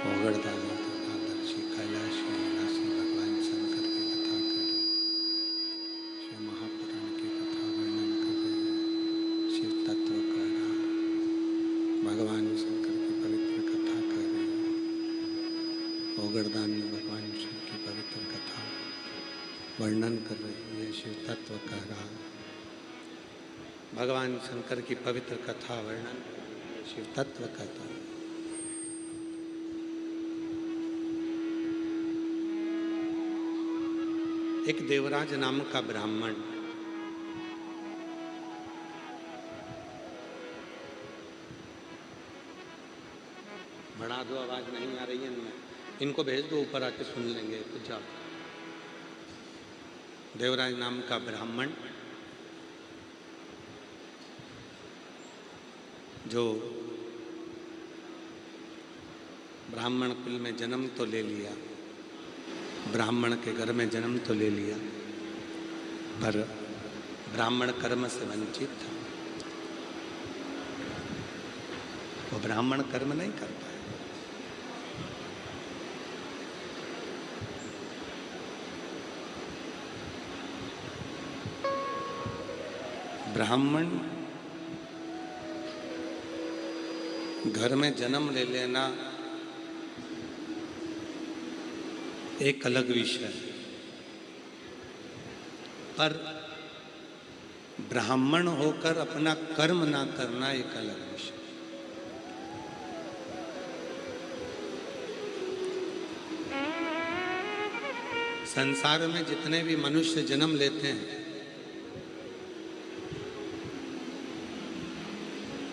ओगड़दानी तथादर्शी कैलाशी निवासी भगवान शंकर की कथा कर रहे, शिव महापुराण की कथा वर्णन कर रहे, शिव तत्व कह रहा, भगवान शंकर की पवित्र कथा कर रहे, ओगड़दानी भगवान शिव की पवित्र कथा वर्णन कर रही है, शिव तत्व कह रहा, भगवान शंकर की पवित्र कथा वर्णन शिव तत्व कहता है। एक देवराज नाम का ब्राह्मण बढ़ा दो, आवाज नहीं आ रही है इनमें, इनको भेज दो ऊपर आके सुन लेंगे तो जाओ। देवराज नाम का ब्राह्मण जो ब्राह्मण कुल में जन्म तो ले लिया, ब्राह्मण के घर में जन्म तो ले लिया, पर ब्राह्मण कर्म से वंचित था। वो ब्राह्मण कर्म नहीं कर पाया। ब्राह्मण घर में जन्म ले लेना एक अलग विषय है, पर ब्राह्मण होकर अपना कर्म ना करना एक अलग विषय। संसार में जितने भी मनुष्य जन्म लेते हैं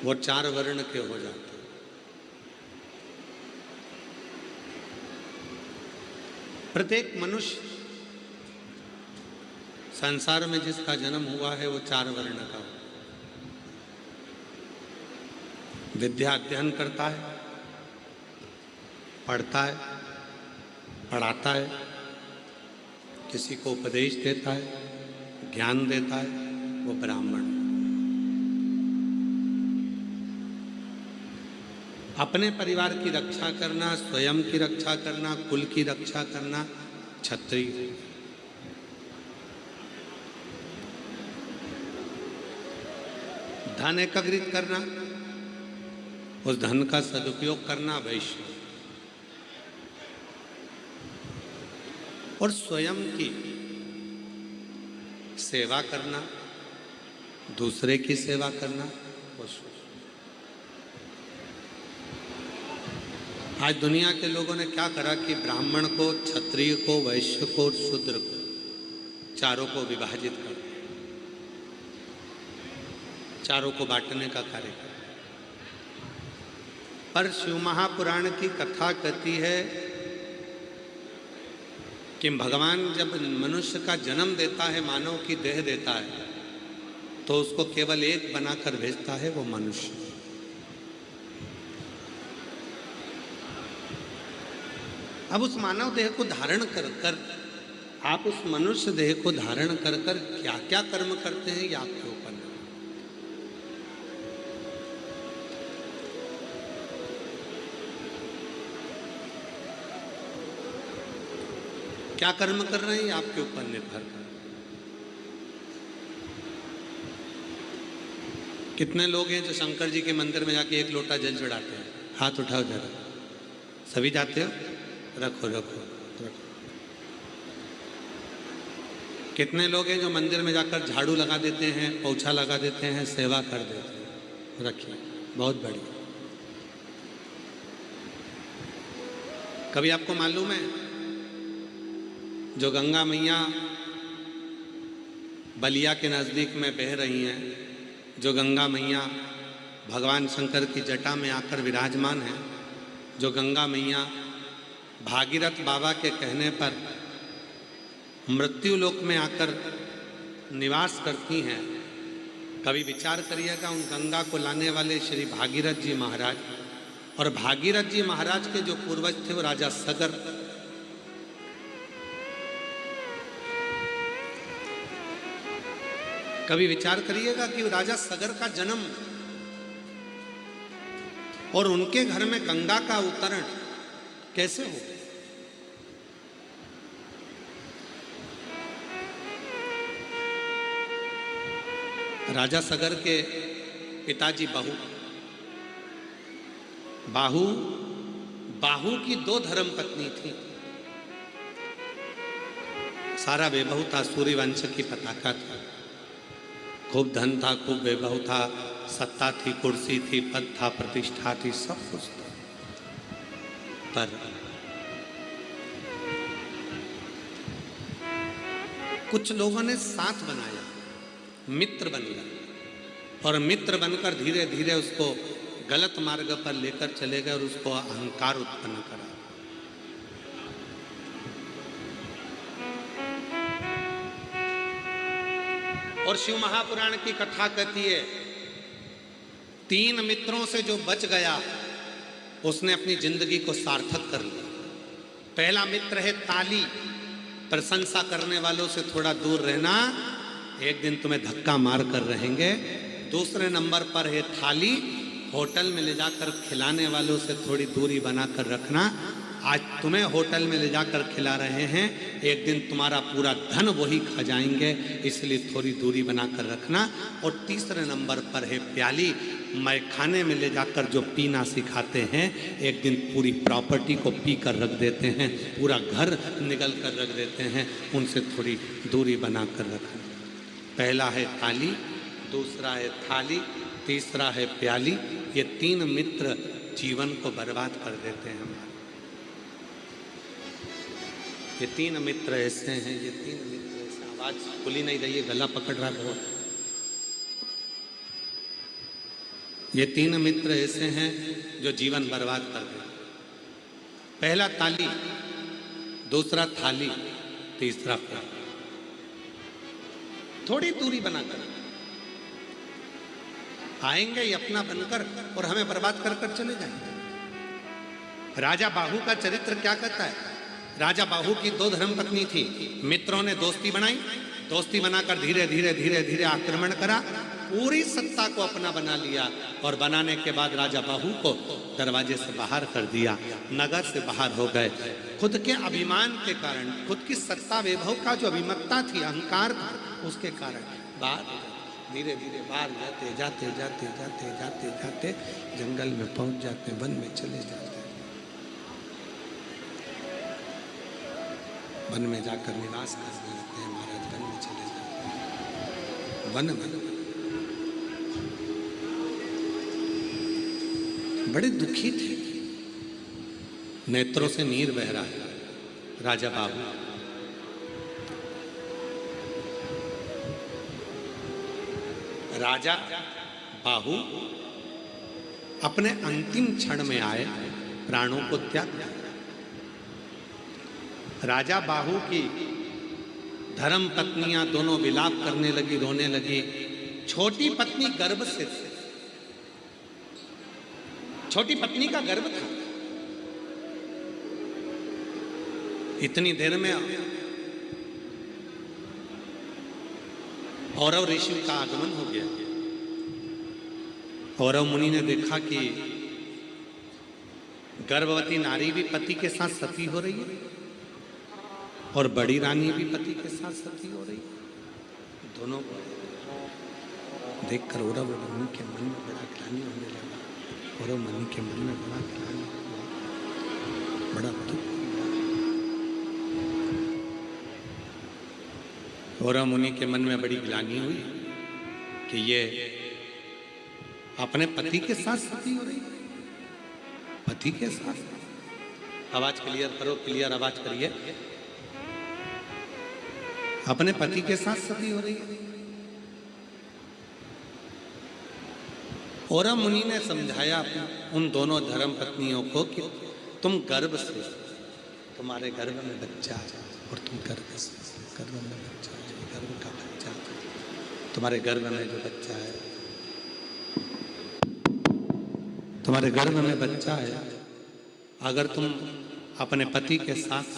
वो 4 वर्ण के हो जाते हैं। प्रत्येक मनुष्य संसार में जिसका जन्म हुआ है वो 4 वर्ण का हो। विद्या अध्ययन करता है, पढ़ता है, पढ़ाता है, किसी को उपदेश देता है, ज्ञान देता है, वो ब्राह्मण। अपने परिवार की रक्षा करना, स्वयं की रक्षा करना, कुल की रक्षा करना क्षत्रिय। धन एकत्रित करना, उस धन का सदुपयोग करना वैश्य। और स्वयं की सेवा करना, दूसरे की सेवा करना वो शूद्र। आज दुनिया के लोगों ने क्या करा कि ब्राह्मण को, क्षत्रिय को, वैश्य को और शूद्र को, चारों को विभाजित कर दिया, चारों को बांटने का कार्य कर। पर शिव महापुराण की कथा कहती है कि भगवान जब मनुष्य का जन्म देता है, मानव की देह देता है, तो उसको केवल एक बनाकर भेजता है, वो मनुष्य। अब उस मानव देह को धारण कर कर आप उस मनुष्य देह को धारण कर कर क्या क्या कर्म करते हैं ये आपके ऊपर है। क्या कर्म कर रहे हैं ये आपके ऊपर निर्भर कर। कितने लोग हैं जो शंकर जी के मंदिर में जाके 1 लोटा जल चढ़ाते हैं? हाथ उठाओ जरा। सभी जाते हो? रखो रखो रखो। कितने लोग हैं जो मंदिर में जाकर झाड़ू लगा देते हैं, पोछा लगा देते हैं, सेवा कर देते हैं? रखिए, बहुत बढ़िया। कभी आपको मालूम है जो गंगा मैया बलिया के नज़दीक में बह रही हैं, जो गंगा मैया भगवान शंकर की जटा में आकर विराजमान है, जो गंगा मैया भागीरथ बाबा के कहने पर मृत्यु लोक में आकर निवास करती हैं, कभी विचार करिएगा उन गंगा को लाने वाले श्री भागीरथ जी महाराज, और भागीरथ जी महाराज के जो पूर्वज थे वो राजा सगर। कभी विचार करिएगा कि राजा सगर का जन्म और उनके घर में गंगा का अवतरण कैसे हो? राजा सगर के पिताजी बाहु की 2 धर्म पत्नी थी। सारा वैभव था, सूर्यवंश की पताका था, खूब धन था, खूब वैभव था, सत्ता थी, कुर्सी थी, पद था, प्रतिष्ठा थी, सब कुछ था। पर कुछ लोगों ने साथ बनाया, मित्र बन गया, और मित्र बनकर धीरे धीरे उसको गलत मार्ग पर लेकर चले गए और उसको अहंकार उत्पन्न करा। और शिव महापुराण की कथा कहती है 3 मित्रों से जो बच गया उसने अपनी जिंदगी को सार्थक कर लिया। पहला मित्र है ताली, प्रशंसा करने वालों से थोड़ा दूर रहना, एक दिन तुम्हें धक्का मार कर रहेंगे। दूसरे नंबर पर है थाली, होटल में ले जाकर खिलाने वालों से थोड़ी दूरी बनाकर रखना। आज तुम्हें होटल में ले जाकर खिला रहे हैं, एक दिन तुम्हारा पूरा धन वही खा जाएंगे, इसलिए थोड़ी दूरी बनाकर रखना। और तीसरे नंबर पर है प्याली, मैं खाने में ले जाकर जो पीना सिखाते हैं, एक दिन पूरी प्रॉपर्टी को पी कर रख देते हैं, पूरा घर निगल कर रख देते हैं, उनसे थोड़ी दूरी बनाकर रखना। पहला है ताली, दूसरा है थाली, तीसरा है प्याली। ये 3 मित्र जीवन को बर्बाद कर देते हैं हमारे। ये 3 मित्र ऐसे हैं, ये 3 मित्र ऐसे। आवाज खुली नहीं रही है, गला पकड़ रहा है बहुत। ये 3 मित्र ऐसे हैं जो जीवन बर्बाद कर देते। पहला ताली, दूसरा थाली, तीसरा प्याली। थोड़ी दूरी बनाकर आएंगे ये अपना बनकर और हमें बर्बाद कर कर चले जाएंगे। राजा बाहु का चरित्र क्या कहता है? राजा बाहु की 2 धर्मपत्नी थी। मित्रों ने दोस्ती बनाई, दोस्ती बनाकर धीरे धीरे धीरे धीरे आक्रमण करा, पूरी सत्ता को अपना बना लिया, और बनाने के बाद राजा बाहु को दरवाजे से बाहर कर दिया, नगर से बाहर हो गए। खुद के अभिमान के कारण, खुद की सत्ता वैभव का जो अभिमत्ता थी, अहंकार था, उसके कारण बाहर धीरे धीरे बाहर जाते जाते जाते जाते जाते जाते जंगल में पहुंच जाते, वन में चले जाते, वन में जाकर निवास करने लगते हैं। महाराज वन में चले जाते हैं, वन में बड़े दुखी थे, नेत्रों से नीर बह रहा है राजा बाबू। राजा बाहु अपने अंतिम क्षण में आए, प्राणों को त्याग दिया। राजा बाहु की धर्म पत्नियां दोनों विलाप करने लगी, रोने लगी। छोटी पत्नी गर्भ से, छोटी पत्नी का गर्भ था। इतनी देर में औरव ऋषि का आगमन हो गया। औरव मुनि ने देखा कि गर्भवती नारी भी पति के साथ सती हो रही है और बड़ी रानी भी पति के साथ सती हो रही है। दोनों को देखकर औरव मुनि के मन में बड़ा ग्लानि होने लगा। औरव मुनि के मन में बड़ा ग्लानि हुआ। बड़ा दुख। गौरव मुनि के मन में बड़ी ग्लानि हुई कि ये अपने पति के साथ सती हो रही है, पति के साथ। आवाज क्लियर करो, क्लियर आवाज करिए। अपने पति के साथ सती हो रही है। गौरव मुनि ने समझाया उन दोनों धर्म पत्नियों को कि तुम गर्भ से, तुम्हारे गर्भ में बच्चा है और तुम गर्भ में बच्चा है, गर्भ का बच्चा, तुम्हारे गर्भ में जो बच्चा है, तुम्हारे गर्भ में बच्चा है, अगर तुम अपने पति के साथ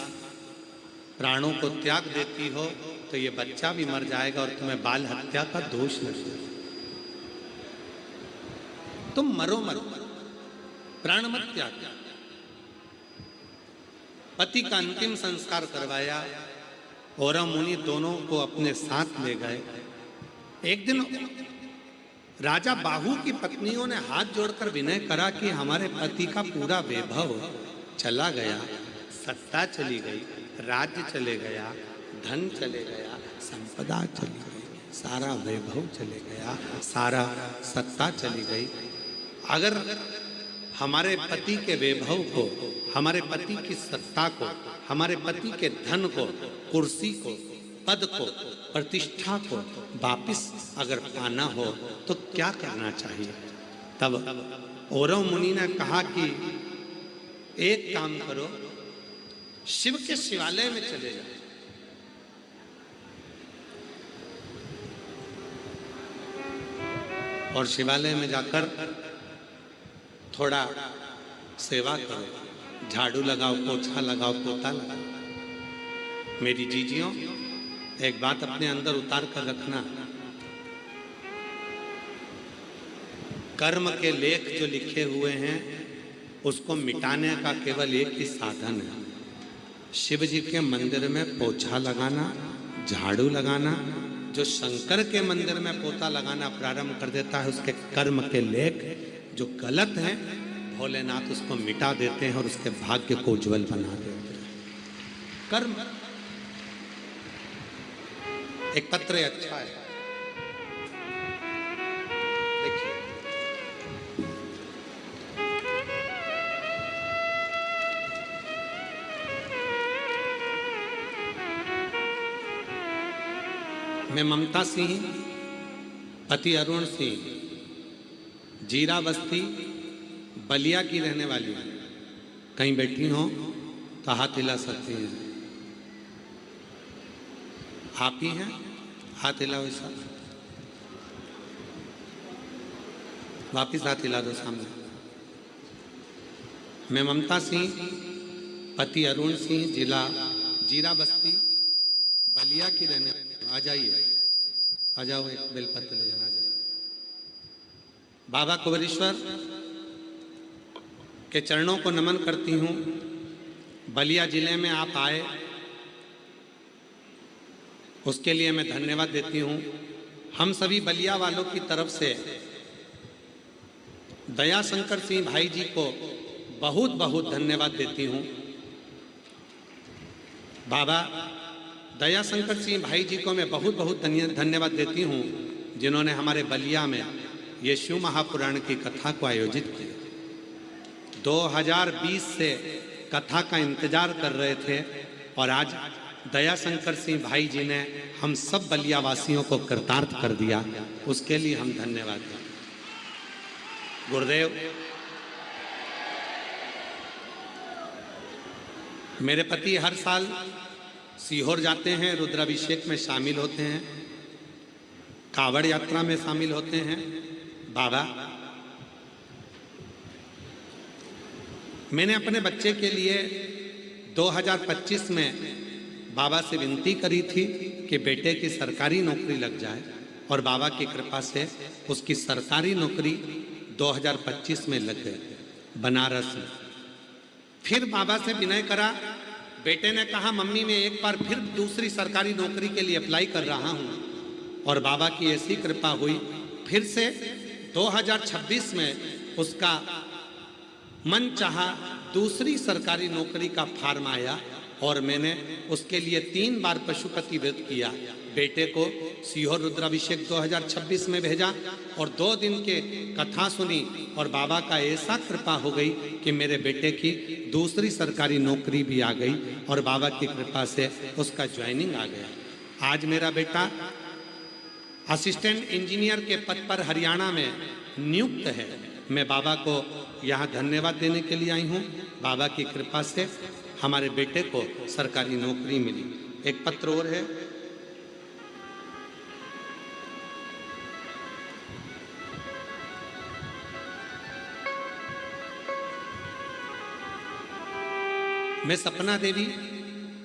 प्राणों को त्याग देती हो तो ये बच्चा भी मर जाएगा और तुम्हें बाल हत्या का दोष लगेगा। तुम मरो मरो, प्राण मत त्याग। पति का अंतिम संस्कार करवाया। गौरव मुनि दोनों को अपने साथ ले गए। एक दिन राजा बाहु की पत्नियों ने हाथ जोड़कर विनय करा कि हमारे पति का पूरा वैभव चला गया, सत्ता चली गई, राज्य चले गया, धन चले गया, संपदा चली गई, सारा वैभव चले गया, सारा सत्ता चली गई। अगर हमारे पति के वैभव को, हमारे पति की सत्ता को, हमारे पति के धन को, कुर्सी को, पद को, प्रतिष्ठा को वापिस अगर पाना हो तो क्या करना चाहिए? तब गौरव मुनि ने कहा कि एक काम करो, शिव के शिवालय में चले जाओ। और शिवालय में जाकर थोड़ा सेवा करो, झाड़ू लगाओ, पोछा लगाओ, पोता लगाओ। मेरी जीजियों, एक बात अपने अंदर उतार कर रखना, कर्म के लेख जो लिखे हुए हैं उसको मिटाने का केवल एक ही साधन है, शिव जी के मंदिर में पोछा लगाना, झाड़ू लगाना। जो शंकर के मंदिर में पोता लगाना प्रारंभ कर देता है, उसके कर्म के लेख जो गलत हैं, भोलेनाथ उसको मिटा देते हैं और उसके भाग्य को उज्जवल बना देते हैं। कर्म। एक पत्र अच्छा है, देखिए। मैं ममता सिंह, पति अरुण सिंह, जीरा बस्ती बलिया की रहने वाली हूँ। कहीं बैठी हो तो हाथ हिला सकती हैं। आप ही हैं? हाथ हिलाओ ऐसा, वापिस हाथ हिला दो सामने। मैं ममता सिंह, पति अरुण सिंह, जिला जीरा बस्ती बलिया की रहने। आ जाइए, आ जाओ, एक बेलपत्र ले जाना। जाइए। बाबा कुबेरेश्वर के चरणों को नमन करती हूँ। बलिया जिले में आप आए, उसके लिए मैं धन्यवाद देती हूँ। हम सभी बलिया वालों की तरफ से दया शंकर सिंह भाई जी को बहुत बहुत धन्यवाद देती हूँ। बाबा दया शंकर सिंह भाई जी को मैं बहुत बहुत धन्यवाद देती हूँ, जिन्होंने हमारे बलिया में ये शिव महापुराण की कथा को आयोजित किया। 2020 से कथा का इंतजार कर रहे थे और आज दया शंकर सिंह भाई जी ने हम सब बलिया वासियों को कृतार्थ कर दिया। उसके लिए हम धन्यवाद दें। गुरुदेव, मेरे पति हर साल सीहोर जाते हैं, रुद्राभिषेक में शामिल होते हैं, कावड़ यात्रा में शामिल होते हैं। बाबा, मैंने अपने बच्चे के लिए 2025 में बाबा से विनती करी थी कि बेटे की सरकारी नौकरी लग जाए, और बाबा की कृपा से उसकी सरकारी नौकरी 2025 में लग गई बनारस में। फिर बाबा से विनय करा, बेटे ने कहा मम्मी मैं एक बार फिर दूसरी सरकारी नौकरी के लिए अप्लाई कर रहा हूँ, और बाबा की ऐसी कृपा हुई फिर से 2026 में उसका मन चाहा दूसरी सरकारी नौकरी का फार्म आया और मैंने उसके लिए 3 बार पशुपति व्रत किया। बेटे को सीहोर रुद्राभिषेक 2026 में भेजा और 2 दिन के कथा सुनी और बाबा का ऐसा कृपा हो गई कि मेरे बेटे की दूसरी सरकारी नौकरी भी आ गई और बाबा की कृपा से उसका ज्वाइनिंग आ गया। आज मेरा बेटा असिस्टेंट इंजीनियर के पद पर हरियाणा में नियुक्त है। मैं बाबा को यहाँ धन्यवाद देने के लिए आई हूँ। बाबा की कृपा से हमारे बेटे को सरकारी नौकरी मिली। एक पत्र और है, मैं सपना देवी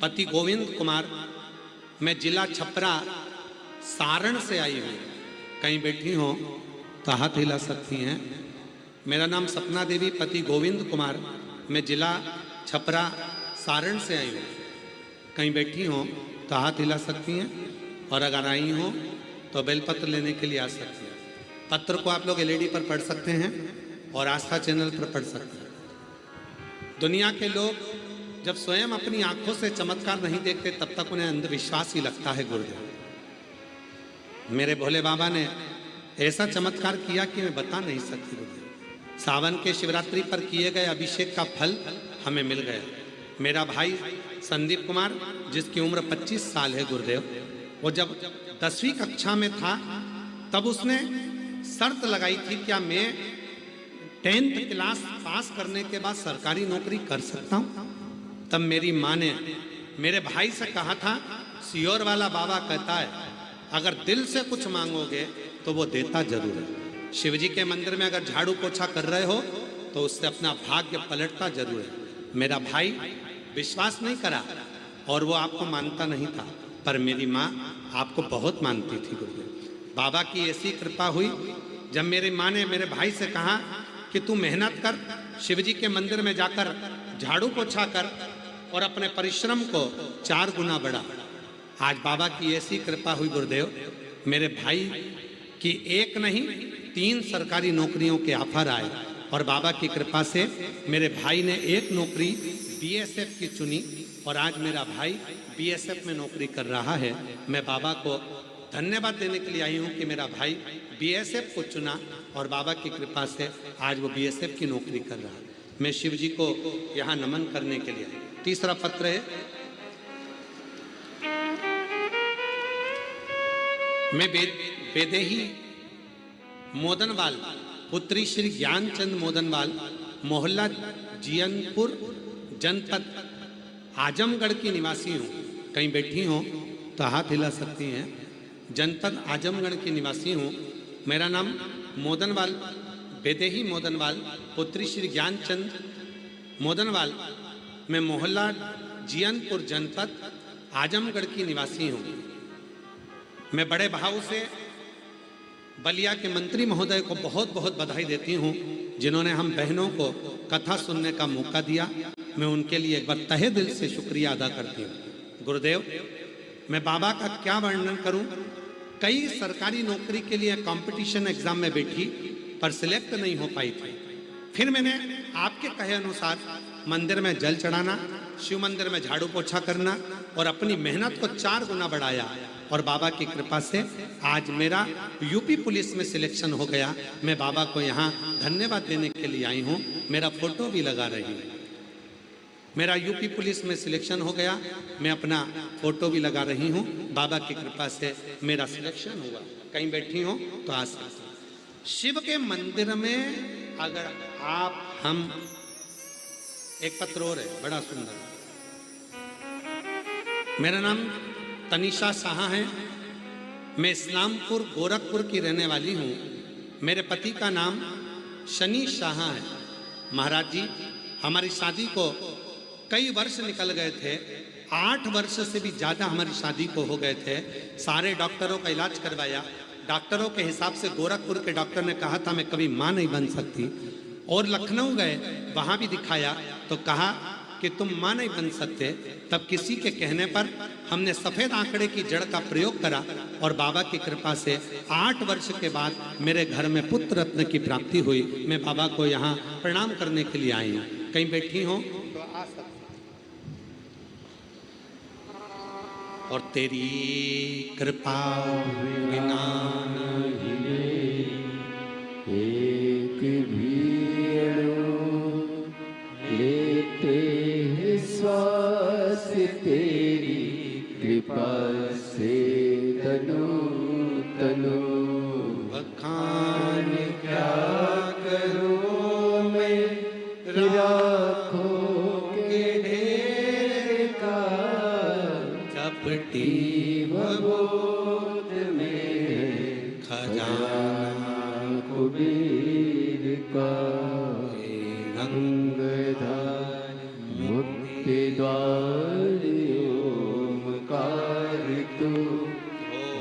पति गोविंद कुमार, मैं जिला छपरा सारण से आई हूँ। कहीं बैठी हो तो हाथ हिला सकती हैं। मेरा नाम सपना देवी पति गोविंद कुमार, मैं जिला छपरा सारण से आई हूँ। कहीं बैठी हो तो हाथ हिला सकती हैं और अगर आई हो तो बेलपत्र लेने के लिए आ सकती हैं। पत्र को आप लोग एलईडी पर पढ़ सकते हैं और आस्था चैनल पर पढ़ सकते हैं। दुनिया के लोग जब स्वयं अपनी आंखों से चमत्कार नहीं देखते तब तक उन्हें अंधविश्वास ही लगता है। गुरुदेव, मेरे भोले बाबा ने ऐसा चमत्कार किया कि मैं बता नहीं सकती। गुरुदेव, सावन के शिवरात्रि पर किए गए अभिषेक का फल हमें मिल गया। मेरा भाई संदीप कुमार, जिसकी उम्र 25 साल है, गुरुदेव, वो जब 10वीं कक्षा में था तब उसने शर्त लगाई थी, क्या मैं 10th क्लास पास करने के बाद सरकारी नौकरी कर सकता हूँ? तब मेरी माँ ने मेरे भाई से कहा था, सीहोर वाला बाबा कहता है अगर दिल से कुछ मांगोगे तो वो देता जरूर है। शिव जी के मंदिर में अगर झाड़ू पोछा कर रहे हो तो उससे अपना भाग्य पलटता जरूर है। मेरा भाई विश्वास नहीं करा और वो आपको मानता नहीं था, पर मेरी माँ आपको बहुत मानती थी। गुरुदेव, बाबा की ऐसी कृपा हुई, जब मेरी माँ ने मेरे भाई से कहा कि तू मेहनत कर, शिव जी के मंदिर में जाकर झाड़ू पोछा कर और अपने परिश्रम को 4 गुना बढ़ा। आज बाबा की ऐसी कृपा हुई गुरुदेव, मेरे भाई की 1 नहीं 3 सरकारी नौकरियों के ऑफर आए और बाबा की कृपा से मेरे भाई ने एक नौकरी बीएसएफ की चुनी और आज मेरा भाई बीएसएफ में नौकरी कर रहा है। मैं बाबा को धन्यवाद देने के लिए आई हूँ कि मेरा भाई बीएसएफ को चुना और बाबा की कृपा से आज वो बीएसएफ की नौकरी कर रहा है। मैं शिव जी को यहाँ नमन करने के लिए। तीसरा पत्र है, मैं बेदेही मोदनवाल पुत्री श्री ज्ञानचंद मोदनवाल, मोहल्ला जियनपुर, जनपद आजमगढ़ की निवासी हूँ। कहीं बैठी हो तो हाथ हिला सकती हैं। जनपद आजमगढ़ की निवासी हूँ। मेरा नाम मोदनवाल, बेदेही मोदनवाल पुत्री श्री ज्ञानचंद मोदनवाल, मैं मोहल्ला जियनपुर, जनपद आजमगढ़ की निवासी हूँ। मैं बड़े भाव से बलिया के मंत्री महोदय को बहुत बहुत बधाई देती हूँ, जिन्होंने हम बहनों को कथा सुनने का मौका दिया। मैं उनके लिए एक बार तहे दिल से शुक्रिया अदा करती हूँ। गुरुदेव, मैं बाबा का क्या वर्णन करूँ। कई सरकारी नौकरी के लिए कंपटीशन एग्जाम में बैठी पर सिलेक्ट नहीं हो पाई थी। फिर मैंने आपके कहे अनुसार मंदिर में जल चढ़ाना, शिव मंदिर में झाड़ू पोछा करना और अपनी मेहनत को 4 गुना बढ़ाया और बाबा की कृपा से आज मेरा यूपी पुलिस में सिलेक्शन हो गया। मैं बाबा को यहाँ धन्यवाद देने के लिए आई हूँ। मेरा फोटो भी लगा रही हूँ। मेरा यूपी पुलिस में सिलेक्शन हो गया, मैं अपना फोटो भी लगा रही हूँ। बाबा की कृपा से मेरा सिलेक्शन हुआ। कहीं बैठी हो तो आ सकते। शिव के मंदिर में अगर आप हम, एक पत्र और है बड़ा सुंदर। मेरा नाम तनिषा शाह है, मैं इस्लामपुर गोरखपुर की रहने वाली हूँ। मेरे पति का नाम शनि शाह है। महाराज जी, हमारी शादी को कई वर्ष निकल गए थे, 8 वर्ष से भी ज़्यादा हमारी शादी को हो गए थे। सारे डॉक्टरों का इलाज करवाया। डॉक्टरों के हिसाब से गोरखपुर के डॉक्टर ने कहा था मैं कभी माँ नहीं बन सकती, और लखनऊ गए, वहाँ भी दिखाया तो कहा कि तुम माँ नहीं बन सकते। तब किसी के कहने पर हमने सफ़ेद आंकड़े की जड़ का प्रयोग करा और बाबा की कृपा से 8 वर्ष के बाद मेरे घर में पुत्र रत्न की प्राप्ति हुई। मैं बाबा को यहाँ प्रणाम करने के लिए आई हूँ। कहीं बैठी हो तो आ सकते, और तेरी कृपा बिना एक भी लेते हैं श्वास तेरी कृपा से तनु तनु। बखान क्या करूं मैं राखों के ढेर का, चपटी भगोत में खजाना कुबीर का। गंगाधर मुक्ति द्वार ओमकार तू,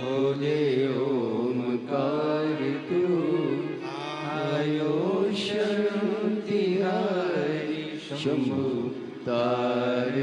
भोले ओमकार तू। आयो शरण तिहारी शंभु तार